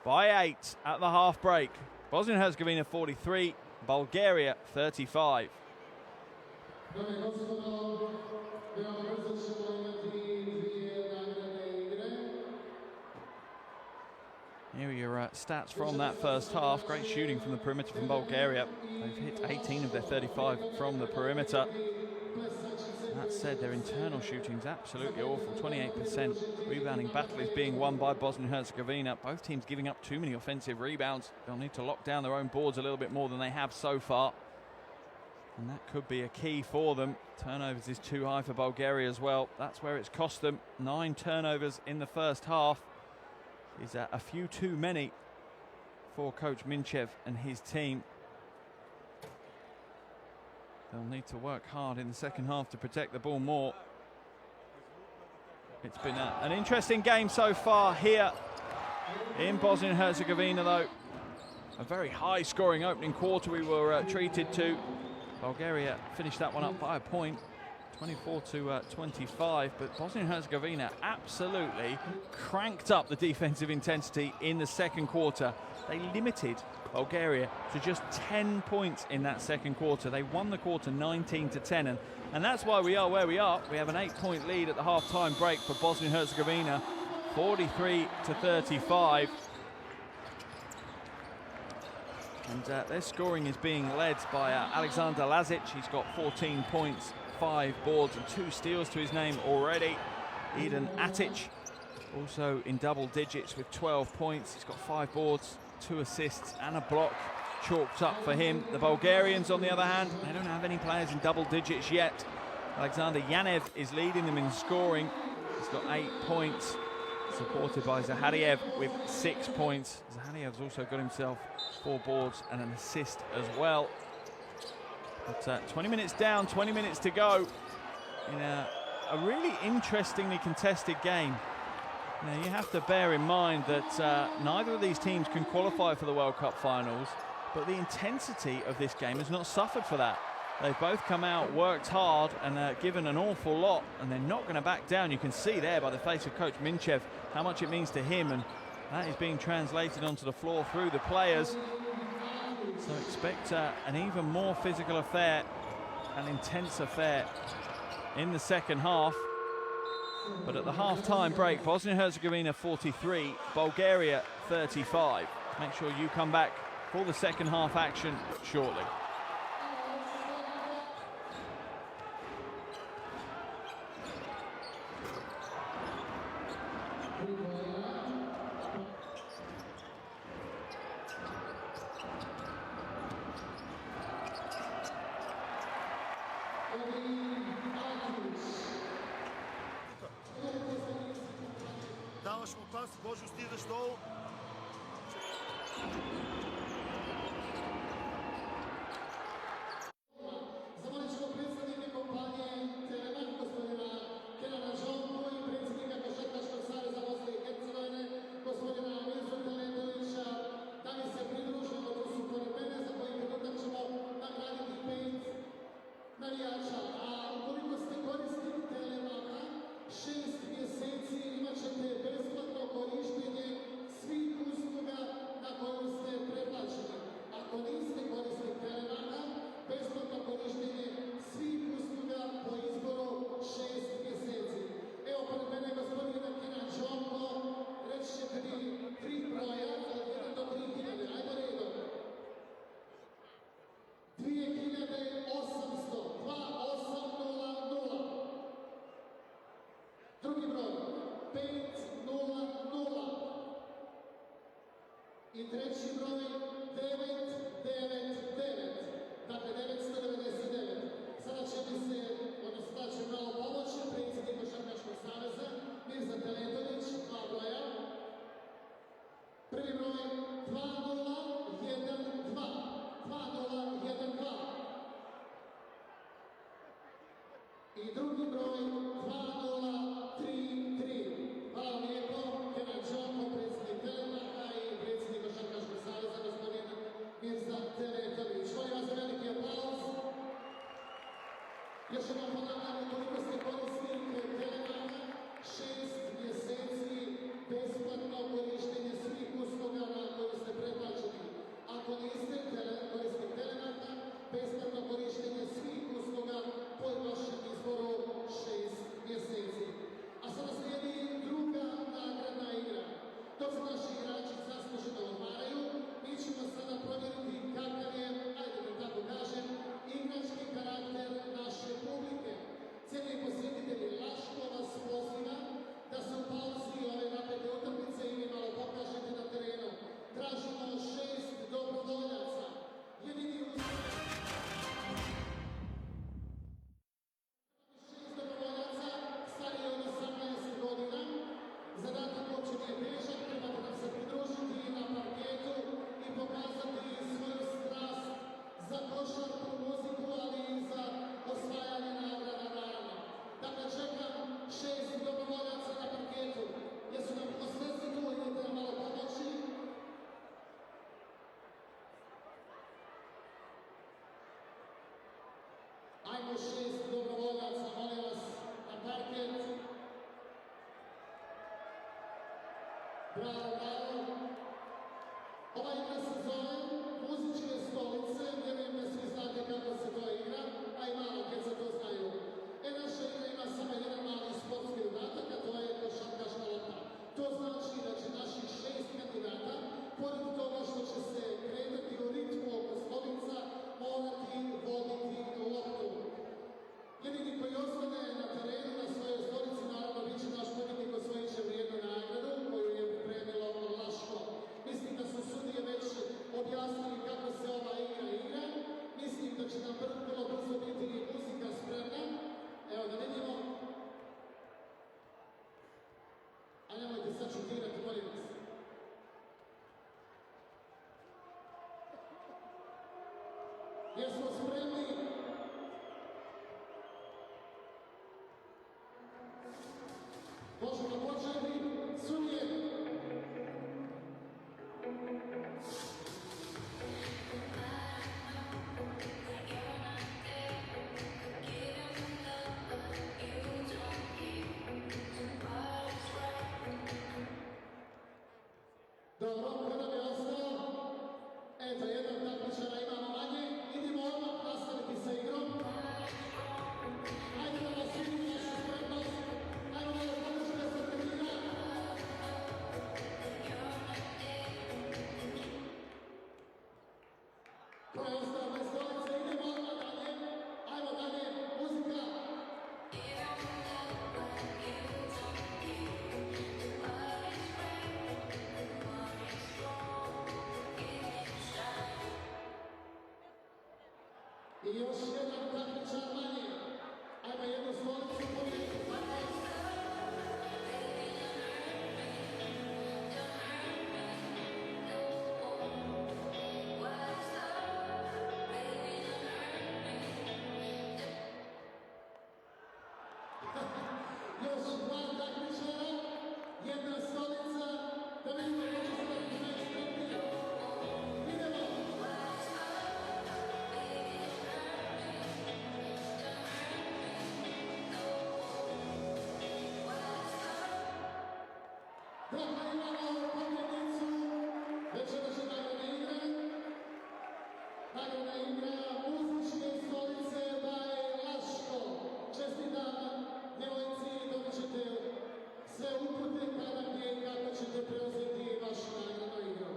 by 8 at the half break. Bosnia and Herzegovina 43, Bulgaria 35. Here are your stats from that first half. Great shooting from the perimeter from Bulgaria. They've hit 18 of their 35 from the perimeter. That said, their internal shooting's absolutely awful. 28%. Rebounding battle is being won by Bosnia and Herzegovina. Both teams giving up too many offensive rebounds. They'll need to lock down their own boards a little bit more than they have so far. And that could be a key for them. Turnovers is too high for Bulgaria as well. That's where it's cost them. 9 turnovers in the first half is a few too many for Coach Minchev and his team. They'll need to work hard in the second half to protect the ball more. It's been an interesting game so far here in Bosnia and Herzegovina, though. A very high scoring opening quarter we were treated to. Bulgaria finished that one up by a point, 24-25, but Bosnia and Herzegovina absolutely cranked up the defensive intensity in the second quarter. They limited Bulgaria to just 10 points in that second quarter. They won the quarter 19-10, and that's why we are where we are. We have an 8-point lead at the half-time break for Bosnia and Herzegovina, 43-35. And their scoring is being led by Alexander Lazic. He's got 14 points, 5 boards and 2 steals to his name already. Eden Atic also in double digits with 12 points. He's got 5 boards, 2 assists and a block chalked up for him. The Bulgarians, on the other hand, they don't have any players in double digits yet. Alexander Yaniv is leading them in scoring. He's got 8 points, supported by Zahariev with 6 points. Zahariev's also got himself 4 boards and an assist as well. But 20 minutes down, 20 minutes to go in a really interestingly contested game. Now, you have to bear in mind that neither of these teams can qualify for the World Cup finals, but the intensity of this game has not suffered for that. They've both come out, worked hard, and given an awful lot, and they're not going to back down. You can see there by the face of Coach Minchev how much it means to him, and that is being translated onto the floor through the players. So expect an even more physical affair, an intense affair in the second half. But at the half-time break, Bosnia and Herzegovina 43, Bulgaria 35. Make sure you come back for the second half action shortly. Даваш му пас, Божо, стигаш долу. Zamolit ćemo predstavnike kompanije Telemark, gospodina Kenana Žonku i predsjednika Košarkaškog saveza Bosne i Hercegovine, gospodina Mirzu Teledovića, da mi se pridružimo. To su pored mene za koji trenutak ćemo nagraditi 5 navijača. A ukoliko ste korisnik Telemarka, 6 mjeseci imat ćete besplatno korištenje Ajmo 6 dobrovoljaca, molim vas, na parket. Bravo, bravo. Ova igra se zove muzičke stolice, vjerujem da svi znate kako se to igra, a i malo djeca to znaju. Naša igra ima samo jedan mali sportski dodatak, a to je košarkaška lopta. To znači da će naših 6 kandidata, pored toga što će se kretati u ritmu oko stolica, morati voditi loptu. Jedini koji ostane na terenu na svojoj stolici, naravno, bit će naš pobjednik, osvojit će vrijednu nagradu koju je pripremilo Laško. Mislim da su sudije već objasnili kako se ova igra igra. Mislim da će nam vrlo brzo biti muzika spremna. Evo da vidimo. A nemojte sad čutirati, molim vas. Jesmo spremni? Možemo početi. Sudije. Dobro, ko nam je ostao? Eto, jednog takmičara imamo manje. Idemo odmah nastaviti sa igrom. Ajde da vas vidimo našu spremnost. Ajmo malo pomoći da se trenira. Ko je ostao bez stolice? Idemo odmah dalje. Ajmo dalje, muzika. I još jedan takmičar manje. Ajmo jednu stolicu pobjediti. Još dva takmičara, jedna stolica, da vidimo kako se da najspremnije. Idemo! Dakle, imamo pobjednicu večerašnje nagradne igre. Nagradna igra muzičke stolice by Laško. Čestitam djevojci, dobit ćete sve upute kada gdje i kako ćete preuzeti vašu nagradnu igru.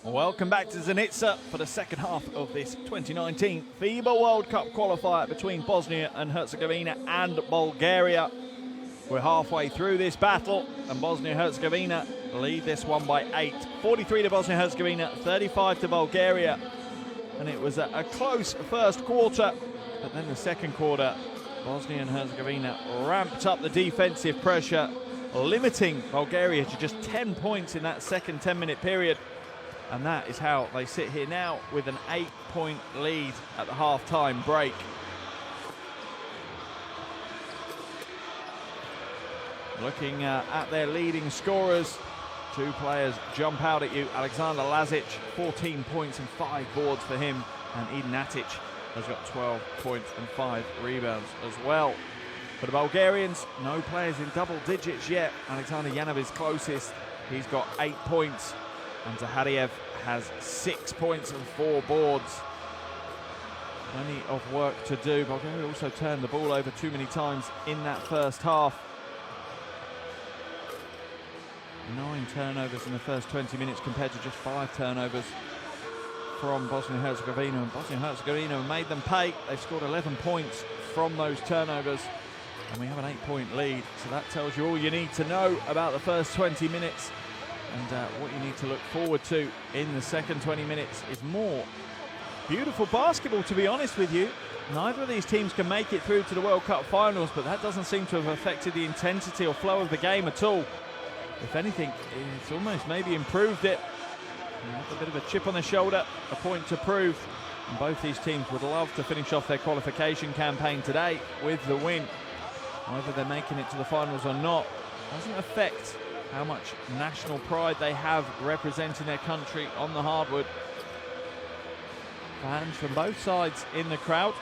Welcome back to Zenica for the second half of this 2019 FIBA World Cup qualifier between Bosnia and Herzegovina and Bulgaria. We're halfway through this battle, and Bosnia and Herzegovina lead this one by 8. 43 to Bosnia and Herzegovina, 35 to Bulgaria. And it was a close first quarter, but then the second quarter, Bosnia and Herzegovina ramped up the defensive pressure, limiting Bulgaria to just 10 points in that second 10-minute period. And that is how they sit here now with an 8-point lead at the half-time break. Looking at their leading scorers, two players jump out at you. Alexander Lazic, 14 points and 5 boards for him. And Eden Atic has got 12 points and 5 rebounds as well. For the Bulgarians, no players in double digits yet. Alexander Yaniv is closest. He's got 8 points. And Zahadiev has 6 points and 4 boards. Plenty of work to do. Bulgaria also turned the ball over too many times in that first half. 9 turnovers in the first 20 minutes compared to just 5 turnovers from Bosnia and Herzegovina. And Bosnia and Herzegovina made them pay. They've scored 11 points from those turnovers. And we have an 8-point lead. So that tells you all you need to know about the first 20 minutes. And what you need to look forward to in the second 20 minutes is more beautiful basketball, to be honest with you. Neither of these teams can make it through to the World Cup finals, but that doesn't seem to have affected the intensity or flow of the game at all. If anything, it's almost maybe improved it. A bit of a chip on the shoulder, a point to prove. And both these teams would love to finish off their qualification campaign today with the win. Whether they're making it to the finals or not doesn't affect how much national pride they have representing their country on the hardwood. Fans from both sides in the crowd.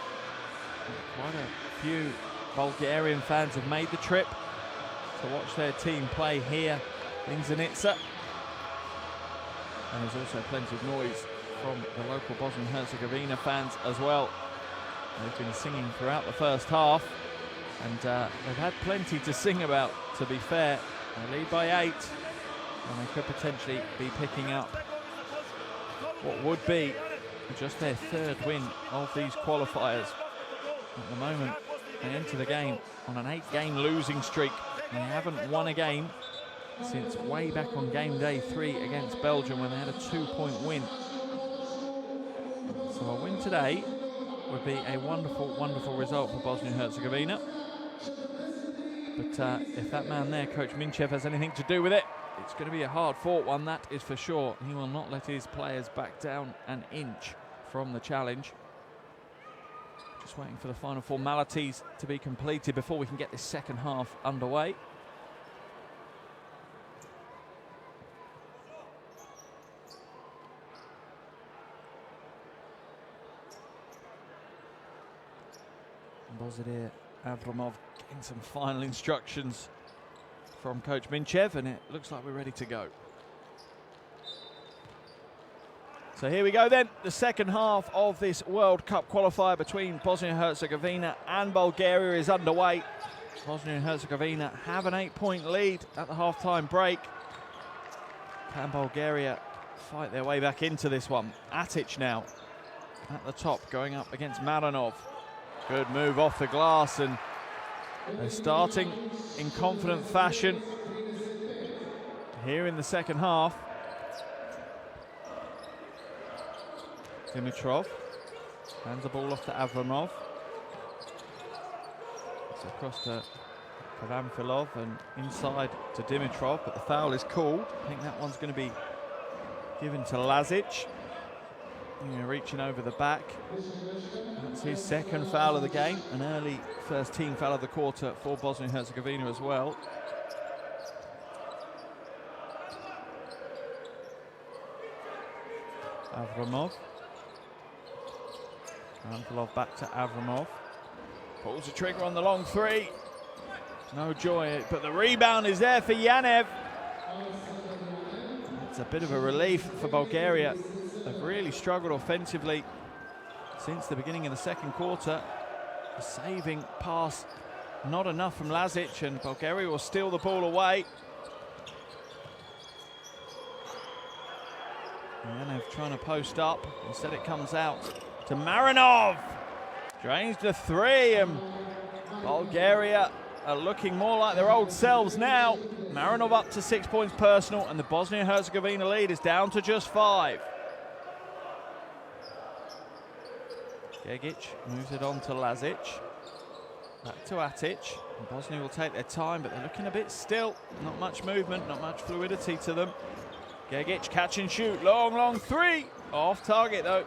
Quite a few Bulgarian fans have made the trip to watch their team play here in Zenica. And there's also plenty of noise from the local Bosnia and Herzegovina fans as well. They've been singing throughout the first half, and they've had plenty to sing about, to be fair. They lead by 8, and they could potentially be picking up what would be just their third win of these qualifiers. At the moment, they enter the game on an 8-game losing streak. They haven't won a game since way back on game day 3 against Belgium, when they had a 2-point win. So a win today would be a wonderful, wonderful result for Bosnia and Herzegovina. But if that man there, Coach Minchev, has anything to do with it, it's going to be a hard-fought one, that is for sure. He will not let his players back down an inch from the challenge. Just waiting for the final formalities to be completed before we can get this second half underway. Bozidar Avramov getting some final instructions from Coach Minchev, and it looks like we're ready to go. So here we go then, the second half of this World Cup qualifier between Bosnia and Herzegovina and Bulgaria is underway. Bosnia and Herzegovina have an 8-point lead at the half-time break. Can Bulgaria fight their way back into this one? Atic now at the top, going up against Maranov. Good move off the glass, and they're starting in confident fashion here in the second half. Dimitrov hands the ball off to Avramov. It's across to Kavamfilov and inside to Dimitrov, but the foul is called. I think that one's going to be given to Lazic. Reaching over the back. That's his second foul of the game, an early first team foul of the quarter for Bosnia and Herzegovina as well. Avramov. Anthems back to Avramov. Pulls the trigger on the long 3. No joy, but the rebound is there for Yaniv. It's a bit of a relief for Bulgaria. They've really struggled offensively since the beginning of the second quarter. A saving pass, not enough from Lazic, and Bulgaria will steal the ball away. Yaniv trying to post up. Instead it comes out to Marinov. Drains the three, and Bulgaria are looking more like their old selves now. Marinov up to 6 points personal, and the Bosnia and Herzegovina lead is down to just 5. Gegic moves it on to Lazic. Back to Atic. And Bosnia will take their time, but they're looking a bit still. Not much movement, not much fluidity to them. Gegic catch and shoot. Long three. Off target though.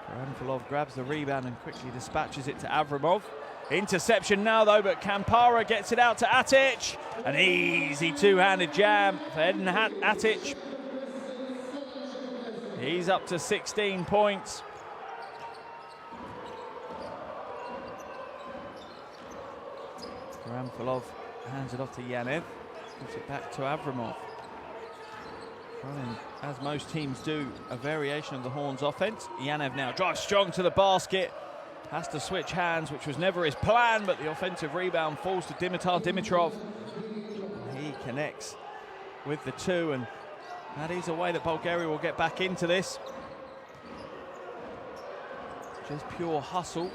Karamfilov grabs the rebound and quickly dispatches it to Avramov. Interception now though, but Kampara gets it out to Atic. An easy two-handed jam for Edin Atic. He's up to 16 points. Karamfilov hands it off to Yaniv. Puts it back to Avramov. Running, as most teams do, a variation of the Horns offense. Yaniv now drives strong to the basket. Has to switch hands, which was never his plan, but the offensive rebound falls to Dimitar Dimitrov. He connects with the two, and that is a way that Bulgaria will get back into this. Just pure hustle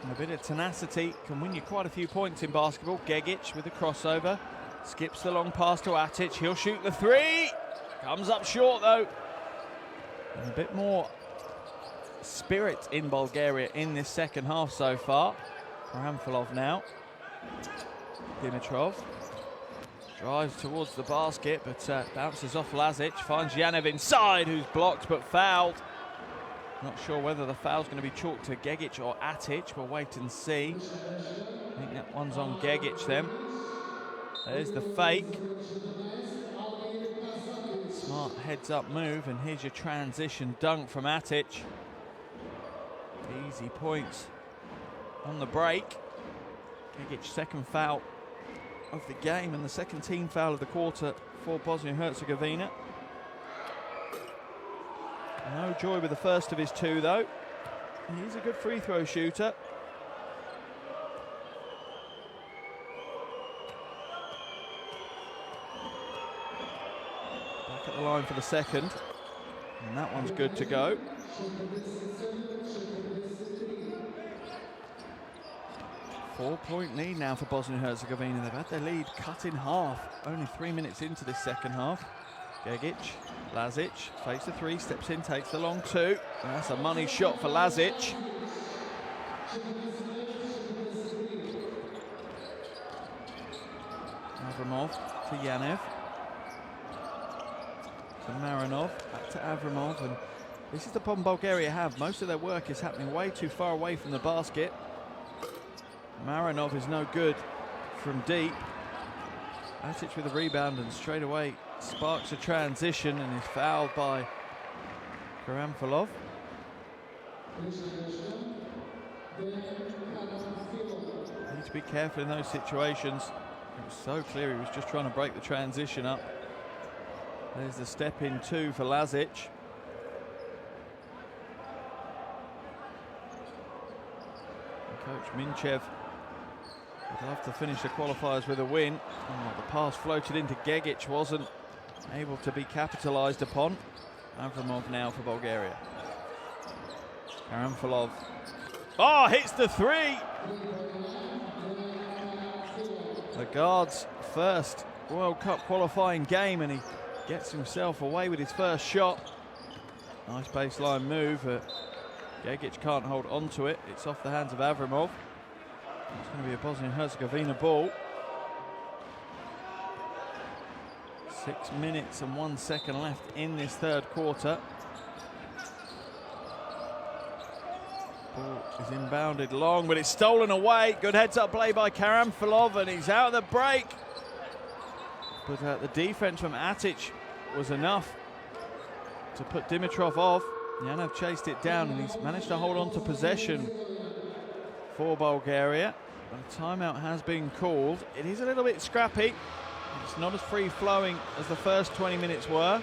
and a bit of tenacity can win you quite a few points in basketball. Gegic with the crossover. Skips the long pass to Atic. He'll shoot the three. Comes up short though. And a bit more spirit in Bulgaria in this second half so far. Karamfilov now. Dimitrov drives towards the basket, but bounces off Lazic. Finds Yaniv inside, who's blocked but fouled. Not sure whether the foul's going to be chalked to Gegic or Atic. We'll wait and see. I think that one's on Gegic then. There's the fake. Smart heads-up move, and here's your transition dunk from Atic. Easy points on the break. Gegic second foul of the game and the second team foul of the quarter for Bosnia and Herzegovina. No joy with the first of his two though. He's a good free throw shooter. Back at the line for the second. And that one's good to go. Four-point lead now for Bosnia and Herzegovina. They've had their lead cut in half. Only 3 minutes into this second half. Gegic, Lazic, fakes the three, steps in, takes the long two. And that's a money shot for Lazic. Avramov to Yaniv. To Marinov, back to Avramov. And this is the problem Bulgaria have. Most of their work is happening way too far away from the basket. Marinov is no good from deep. Atic with the rebound and straight away sparks a transition and is fouled by Karamfilov. Need to be careful in those situations. It was so clear he was just trying to break the transition up. There's the step in two for Lazic. And Coach Minchev would love to finish the qualifiers with a win. Oh, the pass floated into Gegic, wasn't able to be capitalised upon. Avramov now for Bulgaria. Karamfilov. Oh, hits the three! The guard's first World Cup qualifying game, and he gets himself away with his first shot. Nice baseline move. Gegic can't hold on to it. It's off the hands of Avramov. It's going to be a Bosnia and Herzegovina ball. 6 minutes and 1 second left in this third quarter. Ball is inbounded long, but it's stolen away. Good heads-up play by Karamfilov, and he's out of the break. But the defense from Atic was enough to put Dimitrov off. Yaniv chased it down, and he's managed to hold on to possession for Bulgaria. A timeout has been called. It is a little bit scrappy. It's not as free-flowing as the first 20 minutes were.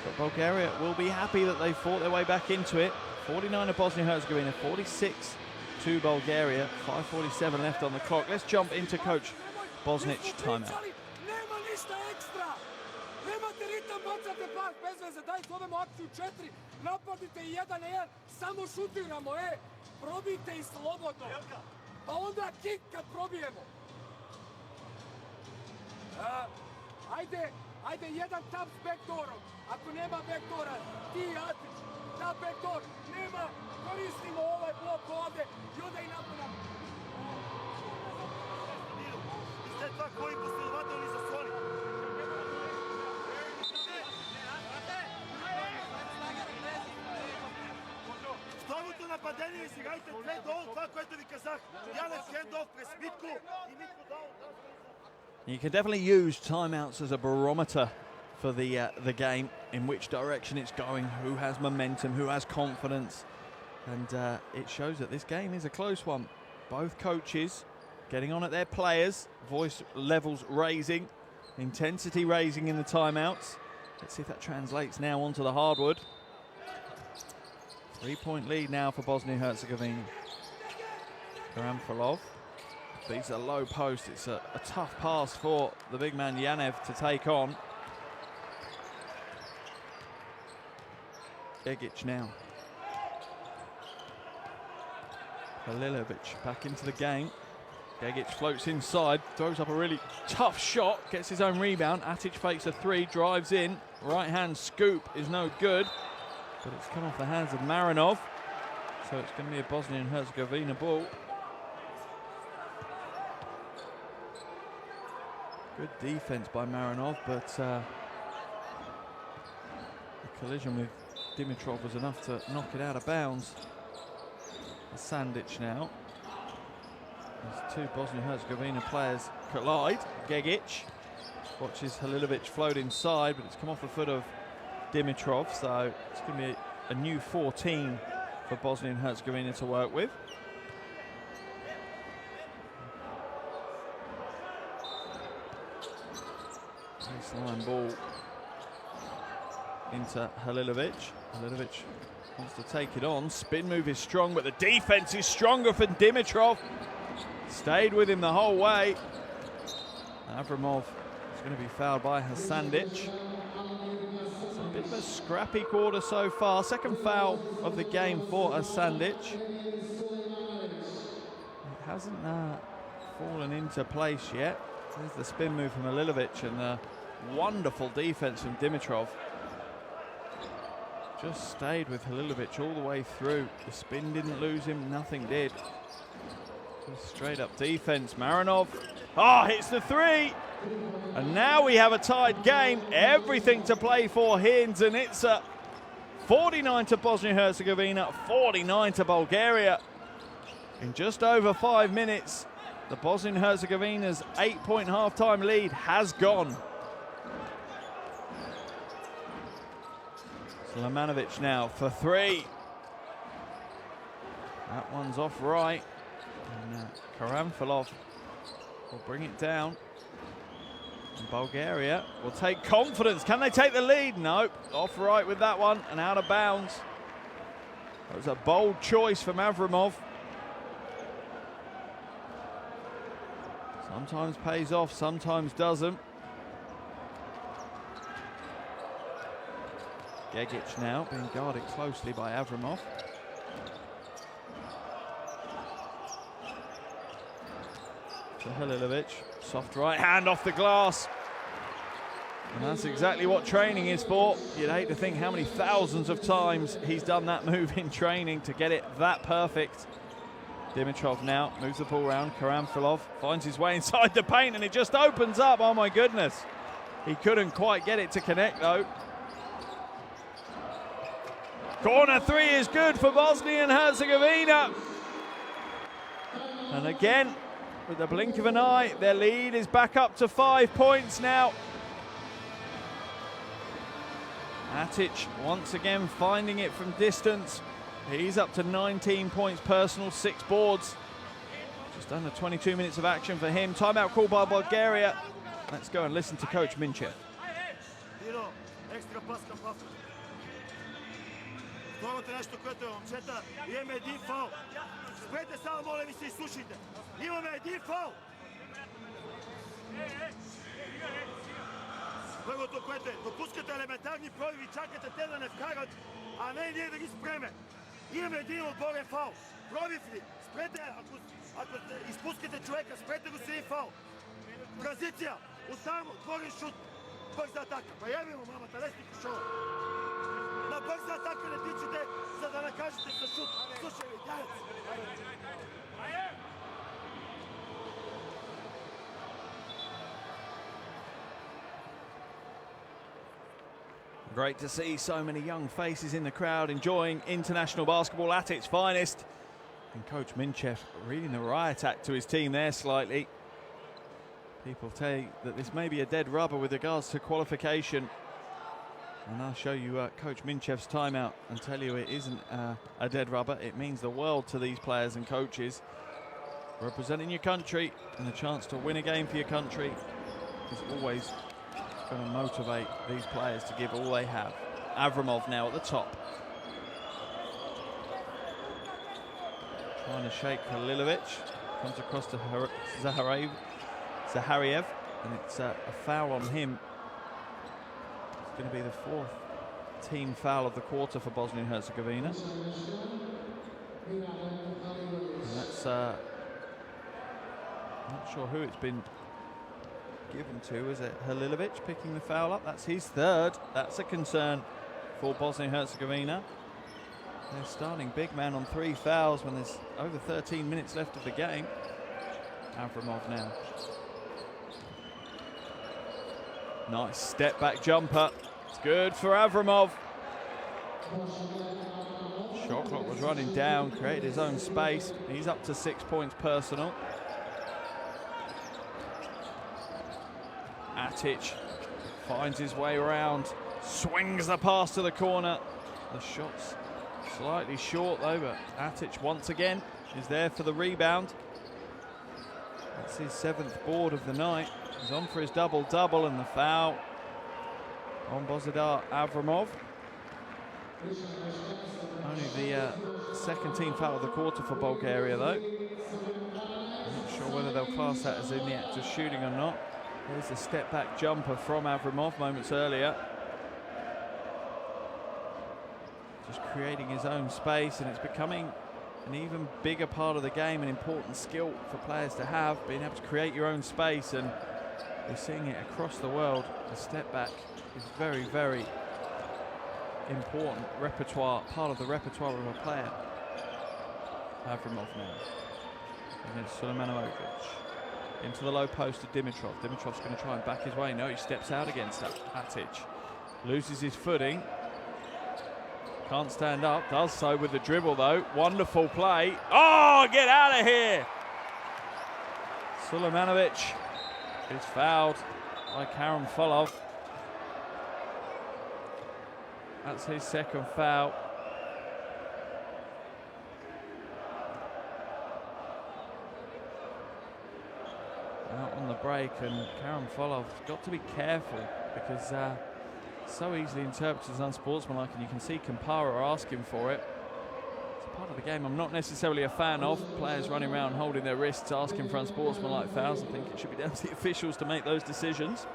But Bulgaria will be happy that they fought their way back into it. 49 to Bosnia and Herzegovina, 46 to Bulgaria. 5:47 left on the clock. Let's jump into Coach Bosnic timeout. Gubite ritam, bacate pas, bez veze, daj zovemo akciju 4, napadite 1 na 1, samo šutiramo, probijte i slobodno. Pa onda kick kad probijemo. Ajde jedan tap s backdoorom. Ako nema backdoora, ti Atić, da backdoor, nema, koristimo ovaj blok ovde i onda i napadamo. I след това кой последователни заслони. Второто нападение, изиграйте две долу, това, което ви казах. Янев хендов през Митко и Митко долу. You can definitely use timeouts as a barometer for the game, in which direction it's going, who has momentum, who has confidence, and it shows that this game is a close one. Both coaches getting on at their players, voice levels raising, intensity raising in the timeouts. Let's see if that translates now onto the hardwood. 3-point lead now for Bosnia and Herzegovina. Karamfilov beats a low post. It's a tough pass for the big man Yaniv to take on. Gegic now. Halilovic back into the game. Gegic floats inside, throws up a really tough shot, gets his own rebound. Atic fakes a three, drives in. Right hand scoop is no good, but it's come off the hands of Marinov. So it's going to be a Bosnia and Herzegovina ball. Good defense by Marinov, but the collision with Dimitrov was enough to knock it out of bounds. Sandic now. As two Bosnia and Herzegovina players collide. Gegic watches Halilovic float inside, but it's come off the foot of Dimitrov, so it's going to be a new 14 for Bosnia and Herzegovina to work with. Baseline ball into Halilovic. Halilovic wants to take it on. Spin move is strong, but the defense is stronger for Dimitrov. Stayed with him the whole way. Avramov is going to be fouled by Hasandic. It's a bit of a scrappy quarter so far. Second foul of the game for Hasandic. It hasn't fallen into place yet. There's the spin move from Halilovic and the wonderful defense from Dimitrov. Just stayed with Halilovic all the way through. The spin didn't lose him, nothing did. Just straight up defense. Marinov, hits the three. And now we have a tied game. Everything to play for here in Zenica. 49 to Bosnia and Herzegovina, 49 to Bulgaria. In just over 5 minutes, the Bosnia and Herzegovina's 8-point halftime lead has gone. Slamanovic now for three. That one's off right. And Karamfilov will bring it down. And Bulgaria will take confidence. Can they take the lead? Nope. Off right with that one and out of bounds. That was a bold choice from Avramov. Sometimes pays off, sometimes doesn't. Gegic now being guarded closely by Avramov. To Halilovic, soft right hand off the glass. And that's exactly what training is for. You'd hate to think how many thousands of times he's done that move in training to get it that perfect. Dimitrov now moves the ball around. Karamfilov finds his way inside the paint and it just opens up. Oh my goodness. He couldn't quite get it to connect though. Corner three is good for Bosnia and Herzegovina. And again, with the blink of an eye, their lead is back up to 5 points now. Atic once again finding it from distance. He's up to 19 points personal, 6 boards. Just under 22 minutes of action for him. Timeout called by Bulgaria. Let's go and listen to Coach Minchev. Второто нещо, което е, момчета, имаме един фаул. Спрете само, моля ви се, изслушайте. Имаме един фаул. Първото, което е, допускате елементарни прояви, чакате те да не вкарат, а не ние да ги спреме. Имаме един отборен фал. Пробив ли? Спрете, ако изпускате човека, спрете го с един фал. Транзиция, оставам отворен шут, бърза атака. Баяви му мамата, лесни кошова. На бърза атака не тичате, за да накажете с шут. Слушай, дядец. Great to see so many young faces in the crowd enjoying international basketball at its finest. And Coach Minchev reading the riot act to his team there slightly. People tell you that this may be a dead rubber with regards to qualification. And I'll show you Coach Minchev's timeout and tell you it isn't a dead rubber. It means the world to these players and coaches. Representing your country and the chance to win a game for your country is always going to motivate these players to give all they have. Avramov now at the top. Trying to shake Halilovic. Comes across to Zahariev, and it's a foul on him. It's going to be the fourth team foul of the quarter for Bosnia and Herzegovina. And that's not sure who it's been given to. Is it Halilovic picking the foul up? That's his third. That's a concern for Bosnia and Herzegovina. They're starting big man on 3 fouls when there's over 13 minutes left of the game. Avramov now. Nice step back jumper. It's good for Avramov. Shot clock was running down, created his own space. He's up to 6 points personal. Atic finds his way around, swings the pass to the corner. The shot's slightly short though, but Atic once again is there for the rebound. That's his 7th board of the night. He's on for his double-double, and the foul on Bozidar Avramov. Only the second team foul of the quarter for Bulgaria though. I'm not sure whether they'll class that as in the act of shooting or not. There's a step back jumper from Avramov moments earlier. Just creating his own space, and it's becoming an even bigger part of the game, an important skill for players to have, being able to create your own space, and we're seeing it across the world. The step back is very, very important repertoire, part of the repertoire of a player. Avramov now against Sulemanovic. Into the low post of Dimitrov. Dimitrov's going to try and back his way. No, he steps out against that. Atic loses his footing. Can't stand up. Does so with the dribble though. Wonderful play. Oh, get out of here! Sulemanovic is fouled by Karam Folov. That's his second foul. Out on the break, and Karam Folov's got to be careful because so easily interpreted as unsportsmanlike, and you can see Kampara asking for it. It's a part of the game I'm not necessarily a fan of. Players running around holding their wrists asking for unsportsmanlike fouls. I think it should be down to the officials to make those decisions.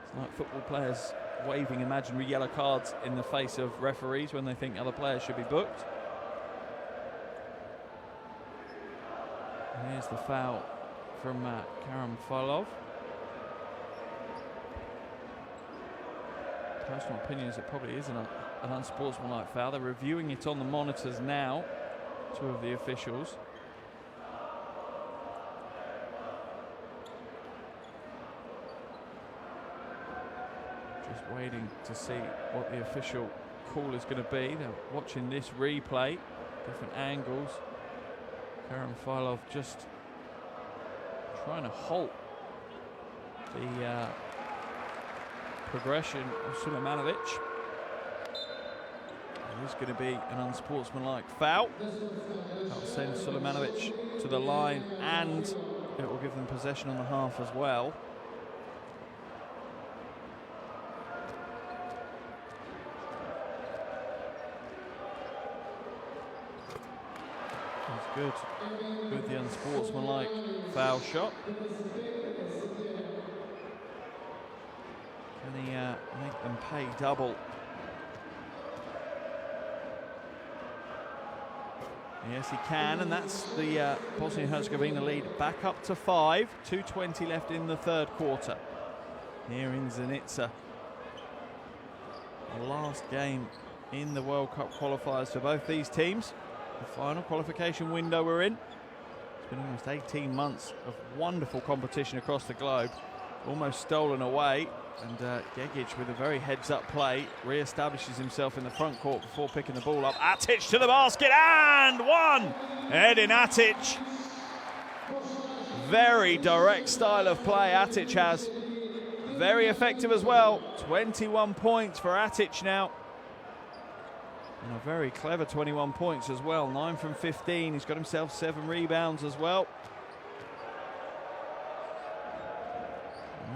It's like football players waving imaginary yellow cards in the face of referees when they think other players should be booked. And here's the foul from Karam Folov. Personal opinion is it probably isn't an unsportsmanlike foul. They're reviewing it on the monitors now, 2 of the officials. Just waiting to see what the official call is going to be. They're watching this replay, different angles. Karam Folov just trying to halt the progression of Sulemanovic. It is going to be an unsportsmanlike foul. That'll send Sulemanovic to the line, and it will give them possession on the half as well. That's good with the unsportsmanlike foul shot. Can he and pay double. Yes, he can, and that's the Bosnia and Herzegovina lead back up to 5. 2:20 left in the third quarter. Here in Zenica. The last game in the World Cup qualifiers for both these teams. The final qualification window we're in. It's been almost 18 months of wonderful competition across the globe. Almost stolen away, and Gegic with a very heads-up play re-establishes himself in the front court before picking the ball up. Atic to the basket, and one! Edin Atic. Very direct style of play Atic has. Very effective as well. 21 points for Atic now. And a very clever 21 points as well. 9 from 15. He's got himself 7 rebounds as well.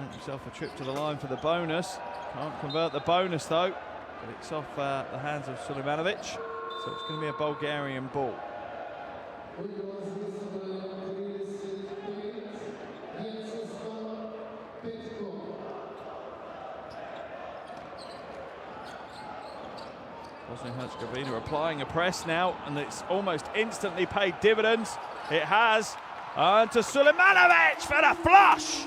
Earned himself a trip to the line for the bonus. Can't convert the bonus though. But it's off the hands of Sulemanovic. So it's going to be a Bulgarian ball. Bosnia and Herzegovina applying a press now, and it's almost instantly paid dividends. It has. And to Sulemanovic for the flush.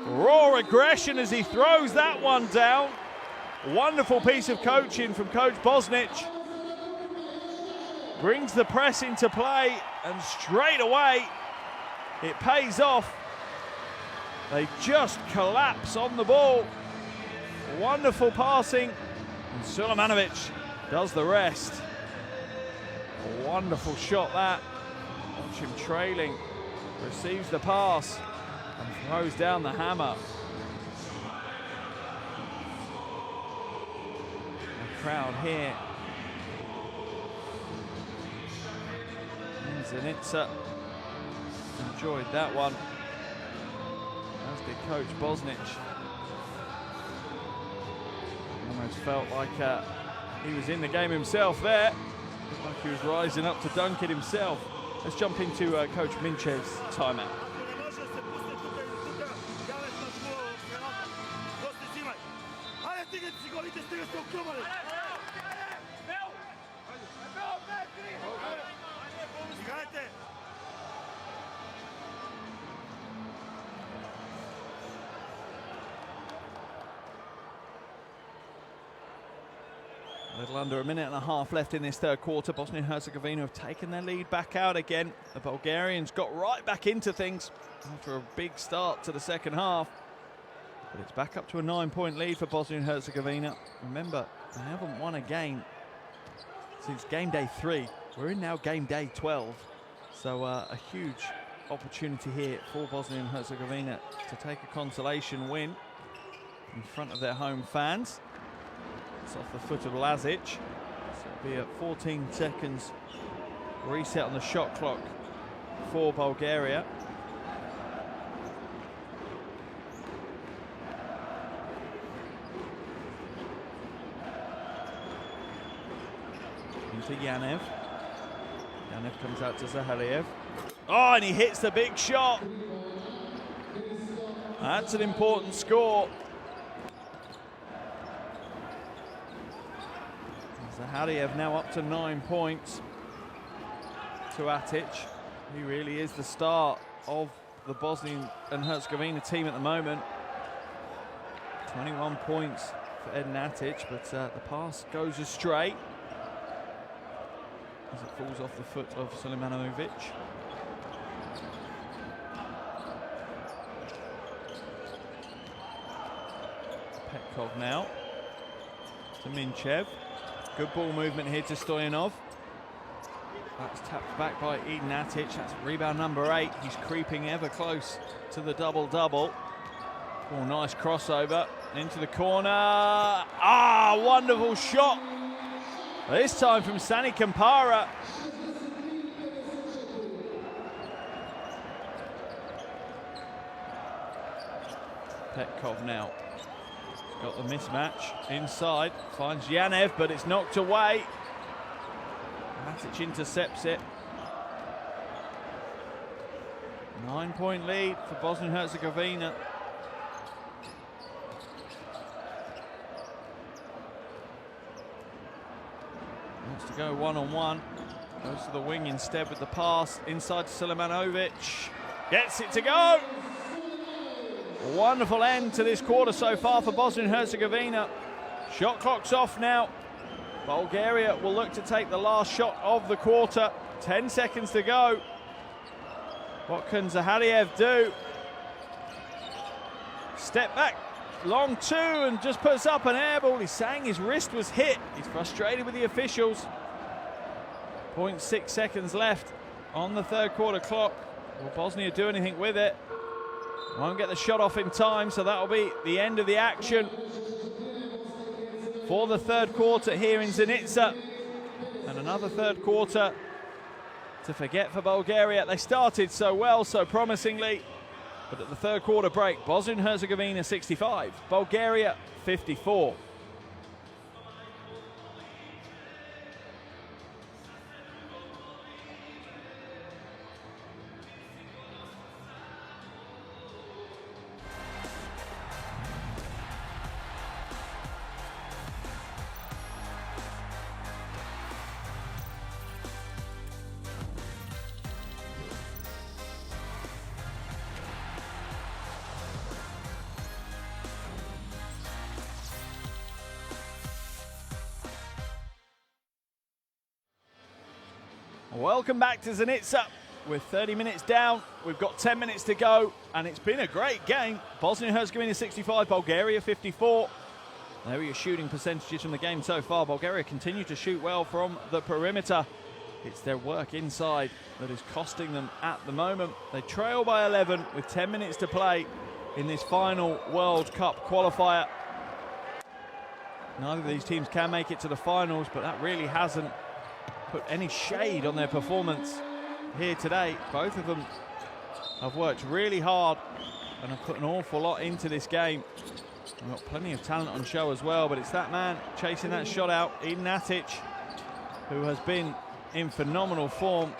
Raw aggression as he throws that one down. Wonderful piece of coaching from Coach Bosnic. Brings the press into play, and straight away it pays off. They just collapse on the ball. Wonderful passing, and Sulemanovic does the rest. A wonderful shot that. Watch him trailing, receives the pass, and throws down the hammer. The crowd here in Zenica enjoyed that one, as did Coach Bosnic. Almost felt like he was in the game himself there. Looked like he was rising up to dunk it himself. Let's jump into Coach Minchev's timeout. A little under a minute and a half left in this third quarter. Bosnia and Herzegovina have taken their lead back out again. The Bulgarians got right back into things after a big start to the second half. But it's back up to a 9-point lead for Bosnia and Herzegovina. Remember, they haven't won a game since game day 3. We're in now game day 12. So a huge opportunity here for Bosnia and Herzegovina to take a consolation win in front of their home fans. It's off the foot of Lazic. So it'll be at 14 seconds reset on the shot clock for Bulgaria. Into Yaniv. Yaniv comes out to Zahaliev. Oh, and he hits the big shot. That's an important score. Zahaliev now up to 9 points to Atic. He really is the star of the Bosnia and Herzegovina team at the moment. 21 points for Edin Atic, but the pass goes astray as it falls off the foot of Sulemanovic. Petkov now to Minchev. Good ball movement here to Stoyanov. That's tapped back by Edin Atic. That's rebound number 8. He's creeping ever close to the double-double. Oh, nice crossover into the corner. Ah, wonderful shot. This time from Sani Kampara. Petkov now. Got the mismatch inside, finds Yaniv, but it's knocked away. Matic intercepts it. 9-point lead for Bosnia and Herzegovina. Wants to go one-on-one. Goes to the wing instead with the pass. Inside to Sulemanovic. Gets it to go. A wonderful end to this quarter so far for Bosnia and Herzegovina. Shot clock's off now. Bulgaria will look to take the last shot of the quarter. 10 seconds to go. What can Zahariev do? Step back, long two, and just puts up an air ball. He's saying his wrist was hit. He's frustrated with the officials. 0.6 seconds left on the third quarter clock. Will Bosnia do anything with it? Won't get the shot off in time, so that'll be the end of the action for the third quarter here in Zenica. And another third quarter to forget for Bulgaria. They started so well, so promisingly, but at the third quarter break, Bosnia and Herzegovina 65, Bulgaria 54. Welcome back to Zenica. We're 30 minutes down. We've got 10 minutes to go, and it's been a great game. Bosnia and Herzegovina 65, Bulgaria 54. There are your shooting percentages from the game so far. Bulgaria continue to shoot well from the perimeter. It's their work inside that is costing them at the moment. They trail by 11 with 10 minutes to play in this final World Cup qualifier. Neither of these teams can make it to the finals, but that really hasn't put any shade on their performance here today. Both of them have worked really hard and have put an awful lot into this game. We've got plenty of talent on show as well, but it's that man chasing that shot out, Eden Atic, who has been in phenomenal form.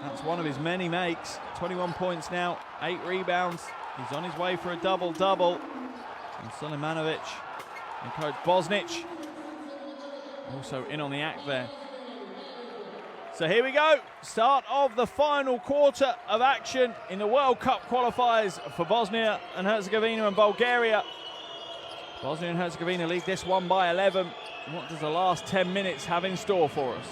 That's one of his many makes. 21 points now, 8 rebounds. He's on his way for a double-double. And Sulemanovic and coach Bosnic also in on the act there. So here we go, start of the final quarter of action in the World Cup qualifiers for Bosnia and Herzegovina and Bulgaria. Bosnia and Herzegovina lead this one by 11. What does the last 10 minutes have in store for us?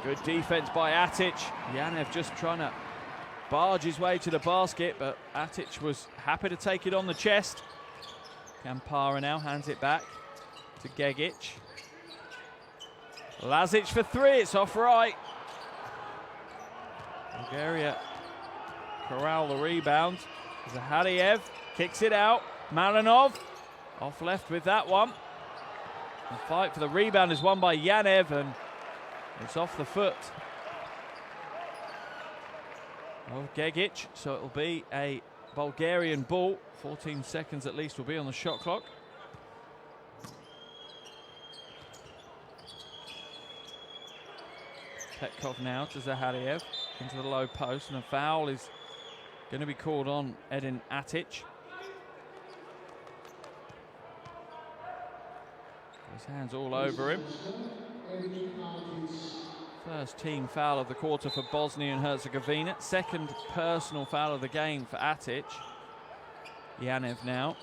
Good defense by Atic. Yaniv just trying to barge his way to the basket, but Atic was happy to take it on the chest. Kampara now hands it back to Gegic. Lazic for three, it's off right. Bulgaria corral the rebound. Zahariev kicks it out. Malinov off left with that one. The fight for the rebound is won by Yaniv, and it's off the foot of Gegic, so it'll be a Bulgarian ball. 14 seconds at least will be on the shot clock. Petkov now to Zahariev into the low post, and a foul is going to be called on Edin Atic. His hands all over him. First team foul of the quarter for Bosnia and Herzegovina. Second personal foul of the game for Atic. Yaniv now.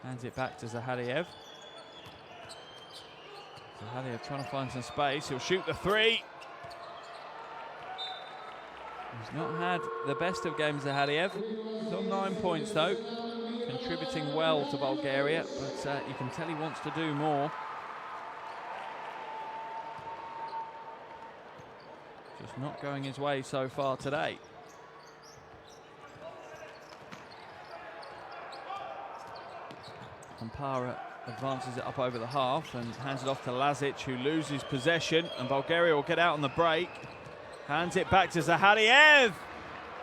Hands it back to Zahariev. Zahariev trying to find some space. He'll shoot the three. He's not had the best of games, Zahariev. He's on 9 points though. Contributing well to Bulgaria, but you can tell he wants to do more. Just not going his way so far today. Kampara advances it up over the half and hands it off to Lazic, who loses possession, and Bulgaria will get out on the break. Hands it back to Zahariev.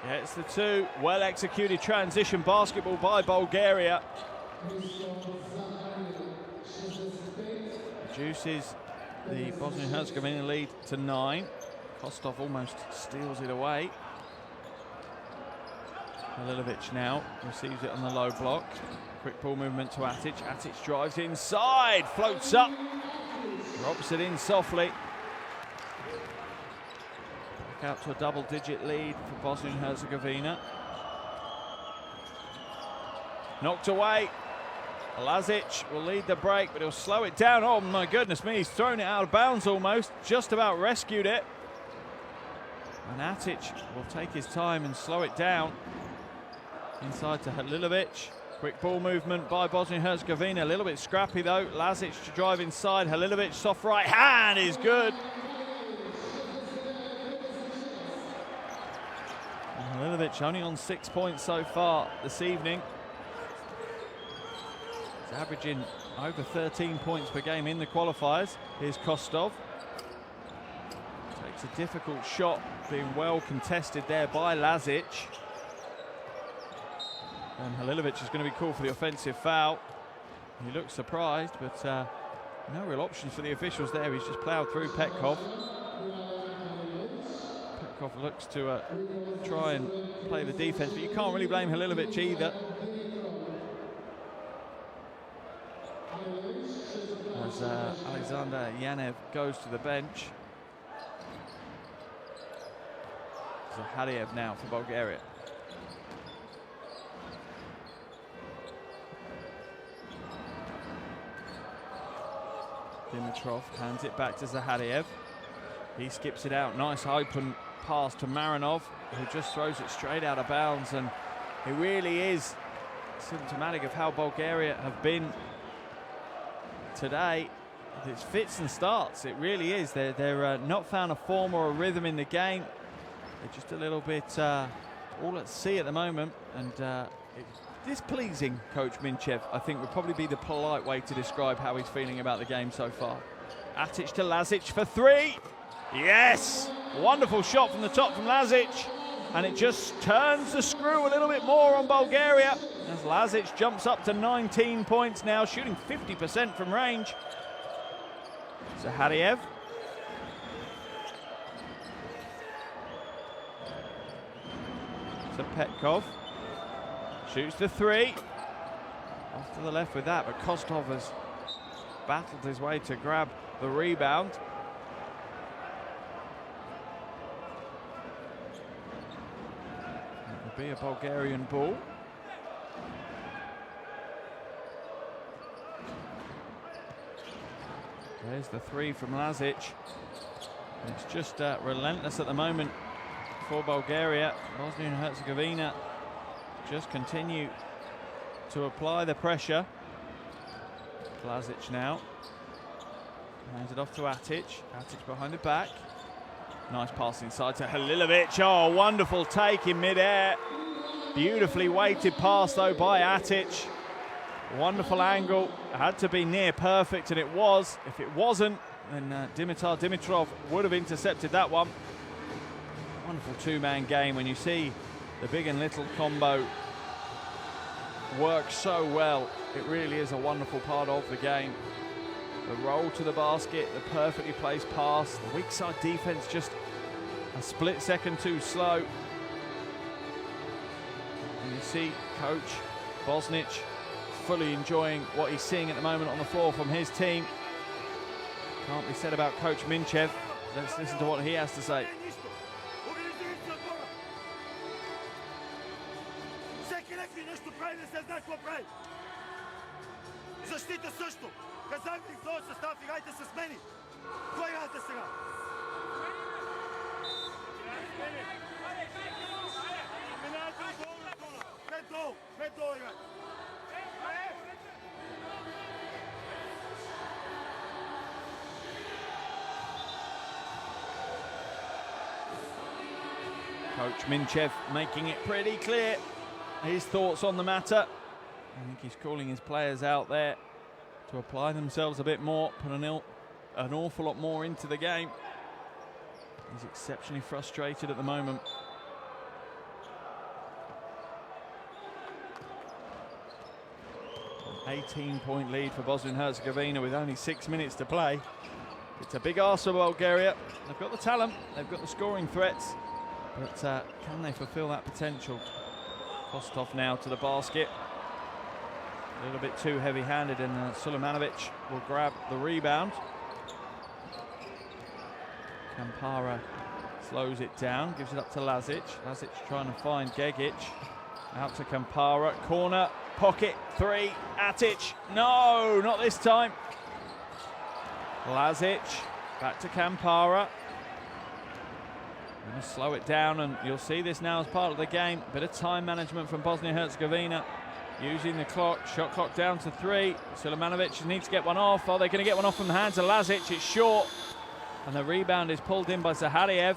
Gets the two. Well executed transition basketball by Bulgaria. Reduces the Bosnia and Herzegovina lead to 9. Kostov almost steals it away. Halilovic now receives it on the low block. Quick ball movement to Atic. Atic drives inside, floats up, drops it in softly. Back out to a double-digit lead for Bosnia and Herzegovina. Knocked away. Lazic will lead the break, but he'll slow it down. Oh my goodness me, he's thrown it out of bounds almost. Just about rescued it. And Atic will take his time and slow it down. Inside to Halilovic. Quick ball movement by Bosnia and Herzegovina. A little bit scrappy though. Lazic to drive inside. Halilovic, soft right hand is good. And Halilovic only on 6 points so far this evening. He's averaging over 13 points per game in the qualifiers. Here's Kostov. Takes a difficult shot, being well contested there by Lazic. And Halilovic is going to be called for the offensive foul. He looks surprised, but no real options for the officials there. He's just ploughed through Petkov. Petkov looks to try and play the defense, but you can't really blame Halilovic either. As Alexander Yaniv goes to the bench. Zahadiev now for Bulgaria. Dimitrov hands it back to Zahadiev. He skips it out. Nice open pass to Marinov, who just throws it straight out of bounds. And it really is symptomatic of how Bulgaria have been today. It's fits and starts. It really is. They're not found a form or a rhythm in the game. They're just a little bit all at sea at the moment. And it's displeasing, Coach Minchev, I think would probably be the polite way to describe how he's feeling about the game so far. Atic to Lazic for three. Yes! Wonderful shot from the top from Lazic. And it just turns the screw a little bit more on Bulgaria as Lazic jumps up to 19 points now, shooting 50% from range. Zahadiev. To Petkov. Shoots the three. Off to the left with that, but Kostov has battled his way to grab the rebound. It will be a Bulgarian ball. There's the three from Lazic. It's just relentless at the moment for Bulgaria. Bosnia and Herzegovina just continue to apply the pressure. Lazic now. Hands it off to Atic. Atic behind the back. Nice pass inside to Halilovic. Oh, wonderful take in mid-air. Beautifully weighted pass though by Atic. Wonderful angle. It had to be near perfect, and it was. If it wasn't, then Dimitar Dimitrov would have intercepted that one. Wonderful two-man game when you see the big and little combo work so well. It really is a wonderful part of the game. The roll to the basket, the perfectly placed pass, the weak side defense just a split second too slow. And you see Coach Bosnic fully enjoying what he's seeing at the moment on the floor from his team. Can't be said about Coach Minchev. Let's listen to what he has to say. Защита също. Казах ви в този състав, играйте с мене. Кой играте сега? Пред долу играйте. Coach Minchev making it pretty clear his thoughts on the matter. I think he's calling his players out there to apply themselves a bit more, put an awful lot more into the game. He's exceptionally frustrated at the moment. An 18-point lead for Bosnia and Herzegovina with only 6 minutes to play. It's a big ask for Bulgaria. They've got the talent, they've got the scoring threats, but can they fulfill that potential? Kostov now to the basket. A little bit too heavy-handed, and Sulemanovic will grab the rebound. Kampara slows it down, gives it up to Lazic. Lazic trying to find Gegic. Out to Kampara, corner, pocket, three, Atic. No, not this time. Lazic, back to Kampara. Going to slow it down, and you'll see this now as part of the game. Bit of time management from Bosnia and Herzegovina. Using the clock, shot clock down to 3. Sulemanovic needs to get one off. Oh, they're going to get one off from the hands of Lazic. It's short. And the rebound is pulled in by Zahariev.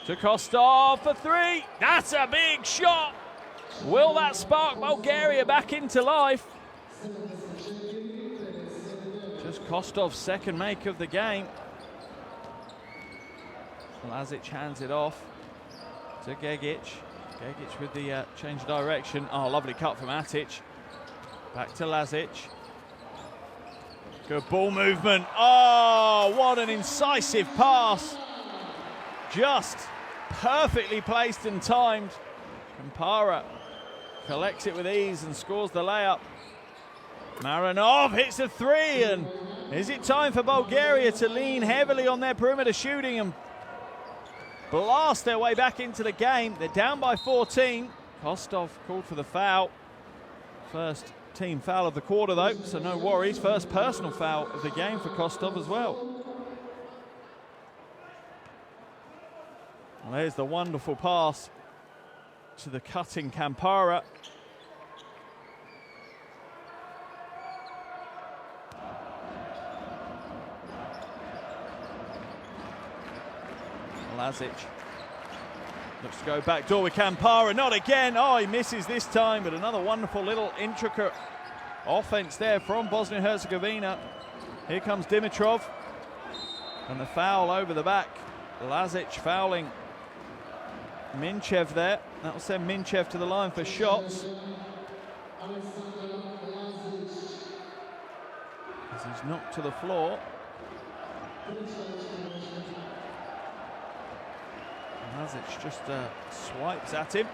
To Kostov for 3. That's a big shot. Will that spark Bulgaria back into life? Just Kostov's second make of the game. Lazic hands it off to Gegic. Gegic with the change of direction. Oh, lovely cut from Atic. Back to Lazic. Good ball movement. Oh, what an incisive pass. Just perfectly placed and timed. Kampara collects it with ease and scores the layup. Marinov hits a 3, and is it time for Bulgaria to lean heavily on their perimeter shooting and blast their way back into the game? They're down by 14. Kostov called for the foul. First team foul of the quarter though, so no worries. First personal foul of the game for Kostov as well. Well, there's the wonderful pass to the cutting Kampara. Lazic looks to go back door with Kampara. Not again. Oh, he misses this time, but another wonderful little intricate offense there from Bosnia and Herzegovina. Here comes Dimitrov, and the foul over the back. Lazic fouling Minchev there. That will send Minchev to the line for shots. As he's knocked to the floor. Lazic just swipes at him.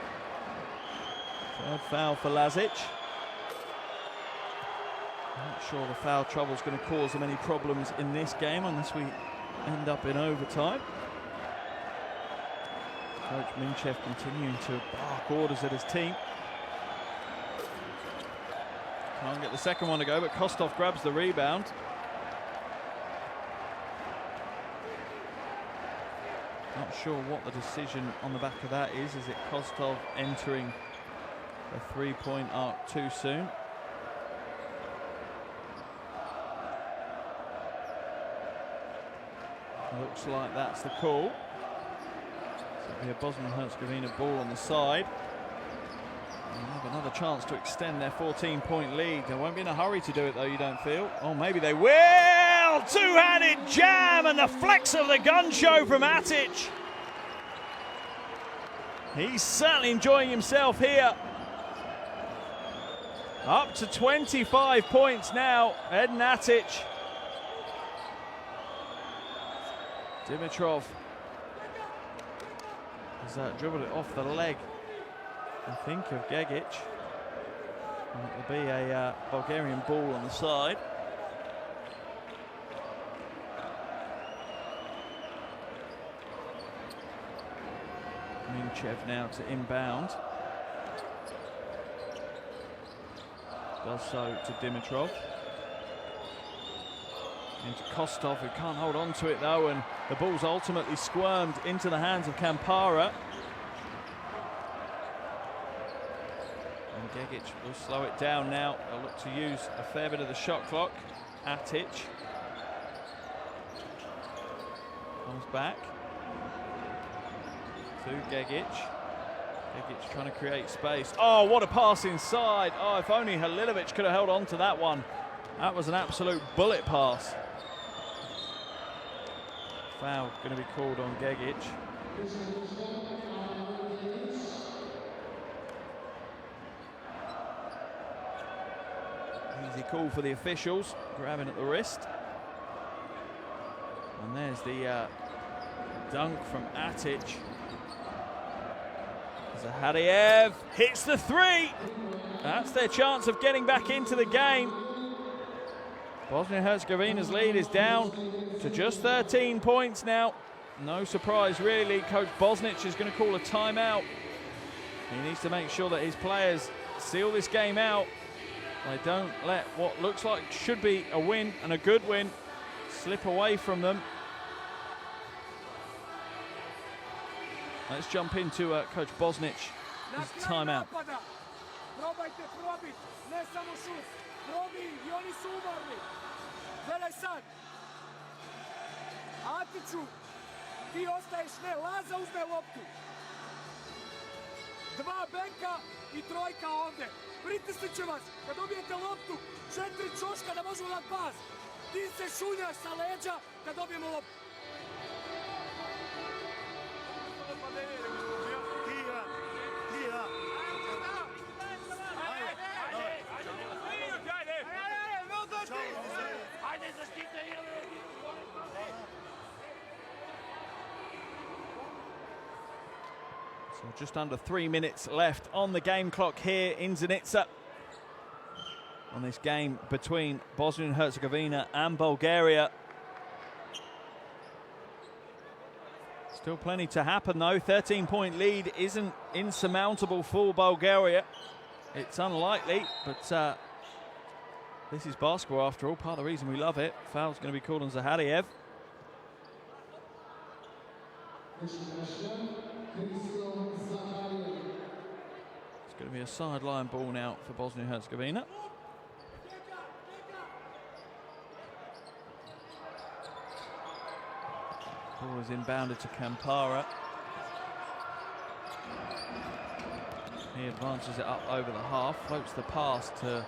Third foul for Lazic. Not sure the foul trouble is going to cause him any problems in this game unless we end up in overtime. Coach Minchev continuing to bark orders at his team. Can't get the second one to go, but Kostov grabs the rebound. Not sure what the decision on the back of that is. Is it Kostov entering the three-point arc too soon? Looks like that's the call. So it'll be a Bosnia and Herzegovina ball on the side. They'll have another chance to extend their 14-point lead. They won't be in a hurry to do it though, you don't feel? Oh, maybe they will! Two-handed jam and the flex of the gun show from Atic. He's certainly enjoying himself here. Up to 25 points now, Edin Atic. Dimitrov has dribbled it off the leg, I think, of Gegic. And it will be a Bulgarian ball on the side. Minchev now to inbound. Does so to Dimitrov. Into Kostov, who can't hold on to it though, and the ball's ultimately squirmed into the hands of Kampara. And Gegic will slow it down now. They'll look to use a fair bit of the shot clock. Atic comes back to Gegic. Gegic trying to create space. Oh, what a pass inside. Oh, if only Halilovic could have held on to that one. That was an absolute bullet pass. Foul going to be called on Gegic. Easy call for the officials, grabbing at the wrist. And there's the dunk from Atic. Zahariev hits the three. That's their chance of getting back into the game. Bosnia and Herzegovina's lead is down to just 13 points now. No surprise, really. Coach Bosnic is going to call a timeout. He needs to make sure that his players seal this game out. They don't let what looks like should be a win, and a good win, slip away from them. Let's jump into Coach Bosnic's timeout. Probajte probit, ne samo šut. Probi i oni su umorni. Gledaj sad. Atiću, ti ostaješ ne, Laza uzme loptu. Dva benka i trojka ovde. Pritisnit će vas, kad dobijete loptu, 4 čoška da možemo na pas. Ti se šunjaš sa leđa kad dobijemo loptu. So just under 3 minutes left on the game clock here in Zenica. On this game between Bosnia and Herzegovina and Bulgaria. Still plenty to happen though. 13-point lead isn't insurmountable for Bulgaria. It's unlikely, but this is basketball after all. Part of the reason we love it. Foul's going to be called on Zahariev. It's going to be a sideline ball now for Bosnia and Herzegovina. Ball is inbounded to Kampara. He advances it up over the half, floats the pass to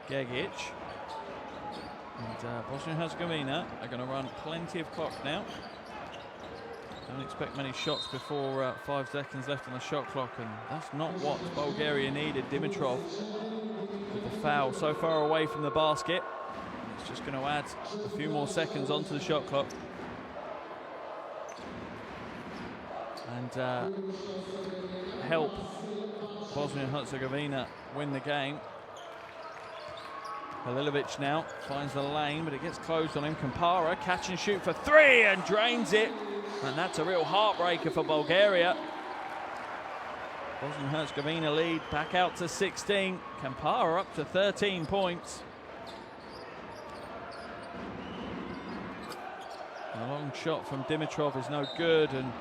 Gegic. And Bosnia and Herzegovina are going to run plenty of clock now. Don't expect many shots before 5 seconds left on the shot clock, and that's not what Bulgaria needed. Dimitrov with the foul so far away from the basket. It's just going to add a few more seconds onto the shot clock. And help Bosnia and Herzegovina win the game. Halilovic now finds the lane, but it gets closed on him. Kampara, catch and shoot for 3 and drains it. And that's a real heartbreaker for Bulgaria. Bosnia and Herzegovina lead back out to 16. Kampara up to 13 points. A long shot from Dimitrov is no good, and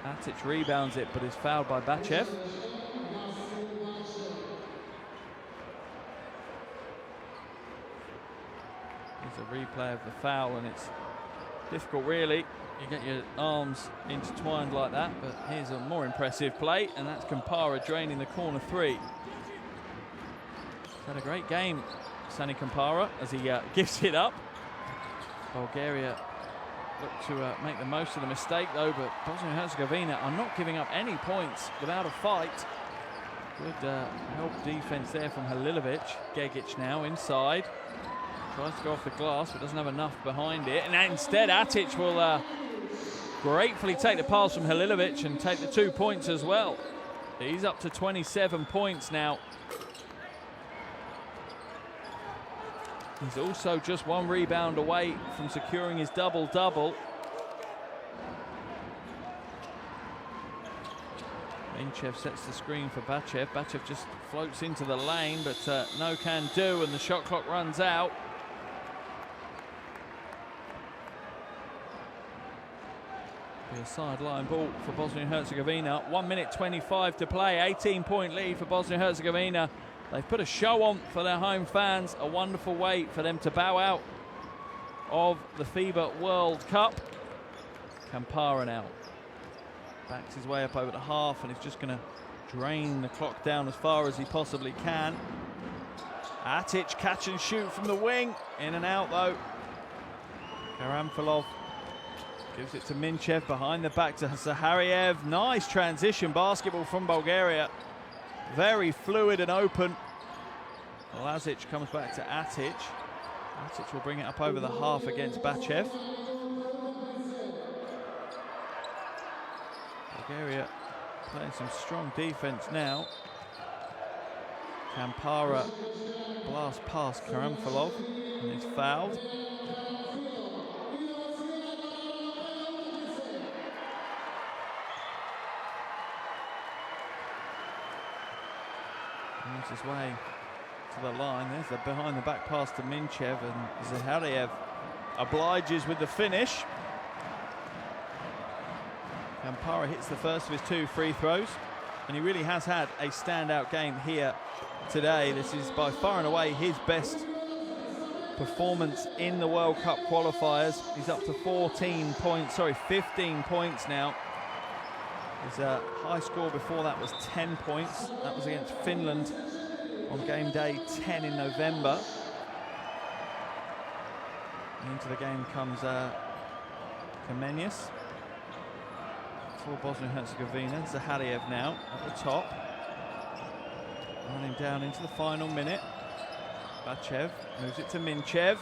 Atic rebounds it, but is fouled by Bachev. Here's a replay of the foul, and it's difficult really. You get your arms intertwined like that, but here's a more impressive play, and that's Kampara draining the corner 3. He's had a great game, Sani Kampara, as he gives it up. Bulgaria look to make the most of the mistake though, but Bosnia and Herzegovina are not giving up any points without a fight. Good help defense there from Halilovic. Gegic now inside. Tries to go off the glass, but doesn't have enough behind it. And instead, Atic will gratefully take the pass from Halilovic and take the 2 points as well. He's up to 27 points now. He's also just 1 rebound away from securing his double-double. Minchev sets the screen for Bachev. Bachev just floats into the lane, but no can do, and the shot clock runs out. Be a sideline ball for Bosnia and Herzegovina. 1 minute 25 to play. 18-point lead for Bosnia and Herzegovina. They've put a show on for their home fans. A wonderful way for them to bow out of the FIBA World Cup. Kampara now backs his way up over the half, and he's just going to drain the clock down as far as he possibly can. Atic catch and shoot from the wing. In and out though. Karamfilov gives it to Minchev behind the back to Zahariev. Nice transition basketball from Bulgaria. Very fluid and open. Lazic comes back to Atic. Atic will bring it up over the half against Bachev. Bulgaria playing some strong defense now. Kampara blast past Karamfilov and is fouled. Moves his way to the line. There's the behind the back pass to Minchev, and Zahariev obliges with the finish. Kampara hits the first of his 2 free throws, and he really has had a standout game here today. This is by far and away his best performance in the World Cup qualifiers. He's up to 15 points now. His high score before that was 10 points. That was against Finland on game day 10 in November. And into the game comes Kamenyas for Bosnia and Herzegovina. Zahariev now at the top. Running down into the final minute. Bachev moves it to Minchev.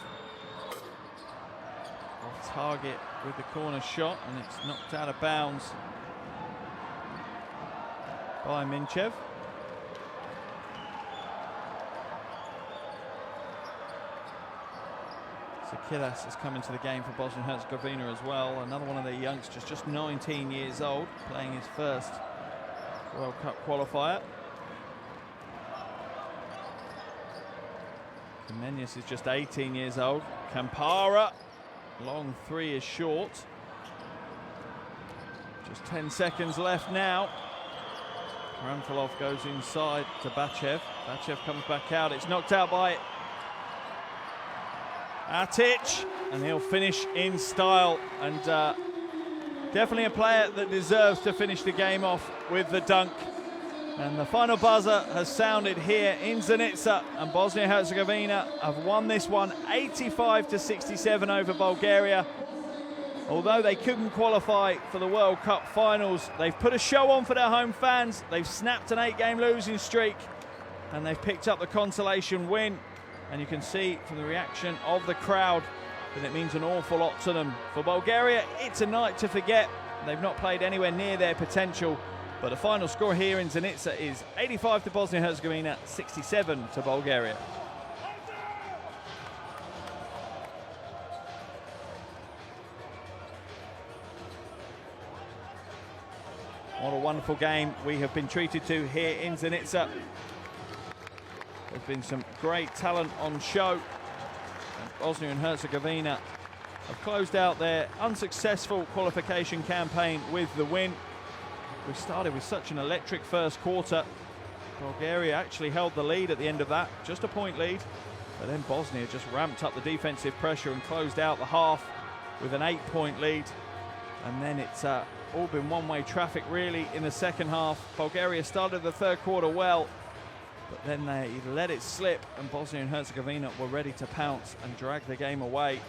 Off target with the corner shot, and it's knocked out of bounds by Minchev. Sakilas has come into the game for Bosnia and Herzegovina as well. Another one of their youngsters, just 19 years old, playing his first World Cup qualifier. Kamenyas is just 18 years old. Kampara, long 3 is short. Just 10 seconds left now. Karamfilov goes inside to Bachev. Bachev comes back out. It's knocked out by Atic, and he'll finish in style. And definitely a player that deserves to finish the game off with the dunk. And the final buzzer has sounded here in Zenica, and Bosnia and Herzegovina have won this one 85-67 over Bulgaria. Although they couldn't qualify for the World Cup finals, they've put a show on for their home fans. They've snapped an 8-game losing streak, and they've picked up the consolation win. And you can see from the reaction of the crowd that it means an awful lot to them. For Bulgaria, it's a night to forget. They've not played anywhere near their potential. But the final score here in Zenica is 85 to Bosnia and Herzegovina, 67 to Bulgaria. What a wonderful game we have been treated to here in Zenica. There's been some great talent on show. And Bosnia and Herzegovina have closed out their unsuccessful qualification campaign with the win. We started with such an electric first quarter. Bulgaria actually held the lead at the end of that, just a point lead. But then Bosnia just ramped up the defensive pressure and closed out the half with an 8-point lead. And then it's all been one-way traffic really in the second half. Bulgaria started the third quarter well, but then they let it slip, and Bosnia and Herzegovina were ready to pounce and drag the game away,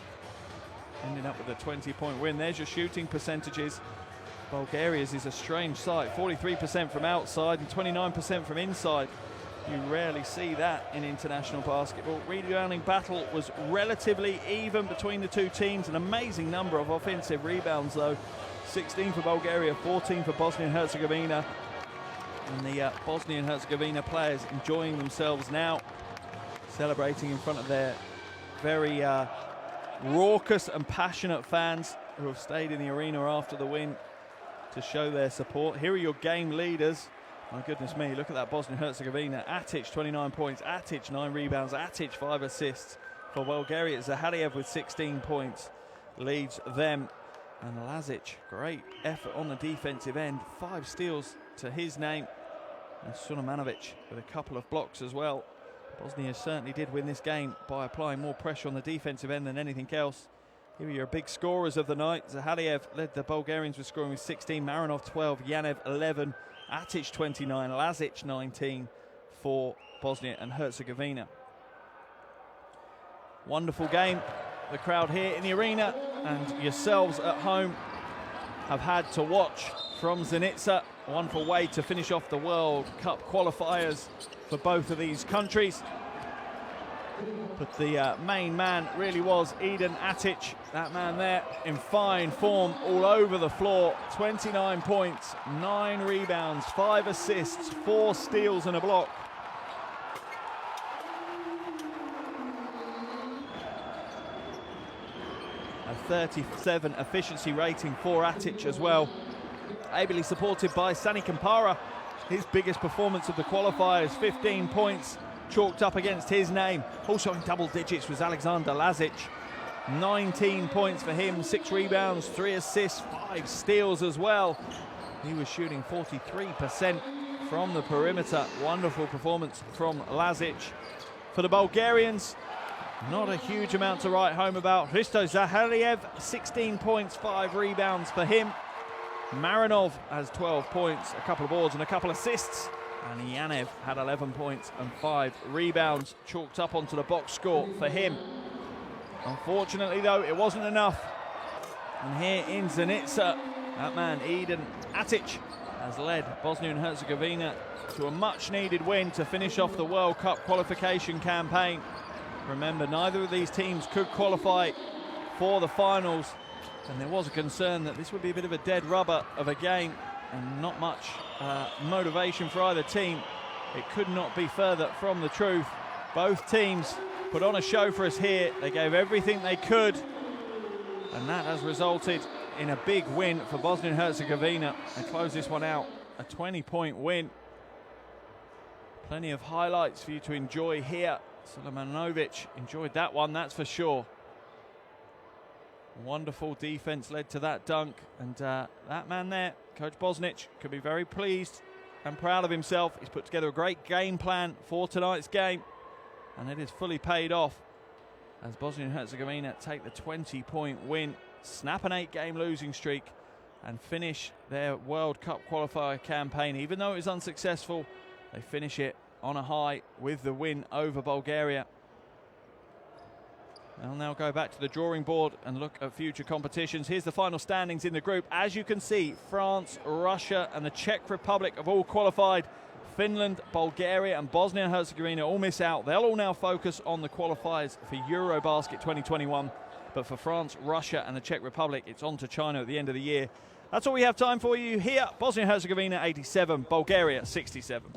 ending up with a 20-point win. There's your shooting percentages. Bulgaria's is a strange sight, 43% from outside and 29% from inside. You rarely see that in international basketball. Rebounding battle was relatively even between the two teams. An amazing number of offensive rebounds though. 16 for Bulgaria, 14 for Bosnia and Herzegovina. And the Bosnia and Herzegovina players enjoying themselves now, celebrating in front of their very raucous and passionate fans who have stayed in the arena after the win to show their support. Here are your game leaders. My goodness me, look at that Bosnia and Herzegovina. Atic, 29 points. Atic, 9 rebounds. Atic, 5 assists. For Bulgaria, Zahariev with 16 points leads them. And Lazic, great effort on the defensive end. 5 steals to his name. And Sunamanovic with a couple of blocks as well. Bosnia certainly did win this game by applying more pressure on the defensive end than anything else. Here are your big scorers of the night. Zahariev led the Bulgarians with scoring with 16. Marinov 12, Yaniv 11, Atic 29, Lazic 19 for Bosnia and Herzegovina. Wonderful game. The crowd here in the arena and yourselves at home have had to watch from Zenica. A wonderful way to finish off the World Cup qualifiers for both of these countries. But the main man really was Eden Atic. That man there in fine form all over the floor. 29 points, 9 rebounds, 5 assists, 4 steals and a block. A 37 efficiency rating for Atic as well. Ably supported by Sani Kampara. His biggest performance of the qualifiers, 15 points chalked up against his name. Also in double digits was Alexander Lazic. 19 points for him, 6 rebounds, 3 assists, 5 steals as well. He was shooting 43% from the perimeter. Wonderful performance from Lazic. For the Bulgarians, not a huge amount to write home about. Hristo Zahariev, 16 points, 5 rebounds for him. Marinov has 12 points, a couple of boards and a couple of assists. And Yaniv had 11 points and 5 rebounds chalked up onto the box score for him. Unfortunately, though, it wasn't enough. And here in Zenica, that man, Eden Atic, has led Bosnia and Herzegovina to a much-needed win to finish off the World Cup qualification campaign. Remember, neither of these teams could qualify for the finals, and there was a concern that this would be a bit of a dead rubber of a game and not much motivation for either team. It could not be further from the truth. Both teams put on a show for us here. They gave everything they could, and that has resulted in a big win for Bosnia and Herzegovina. They close this one out, a 20-point win. Plenty of highlights for you to enjoy here. Sulemanovic enjoyed that one, that's for sure. Wonderful defense led to that dunk, and that man there, Coach Bosnic, could be very pleased and proud of himself. He's put together a great game plan for tonight's game, and it is fully paid off as Bosnia and Herzegovina take the 20-point win, snap an 8-game losing streak, and finish their World Cup qualifier campaign. Even though it was unsuccessful, they finish it on a high with the win over Bulgaria. I'll now go back to the drawing board and look at future competitions. Here's the final standings in the group. As you can see, France, Russia and the Czech Republic have all qualified. Finland, Bulgaria and Bosnia and Herzegovina all miss out. They'll all now focus on the qualifiers for Eurobasket 2021. But for France, Russia and the Czech Republic, it's on to China at the end of the year. That's all we have time for you here. Bosnia and Herzegovina 87, Bulgaria 67.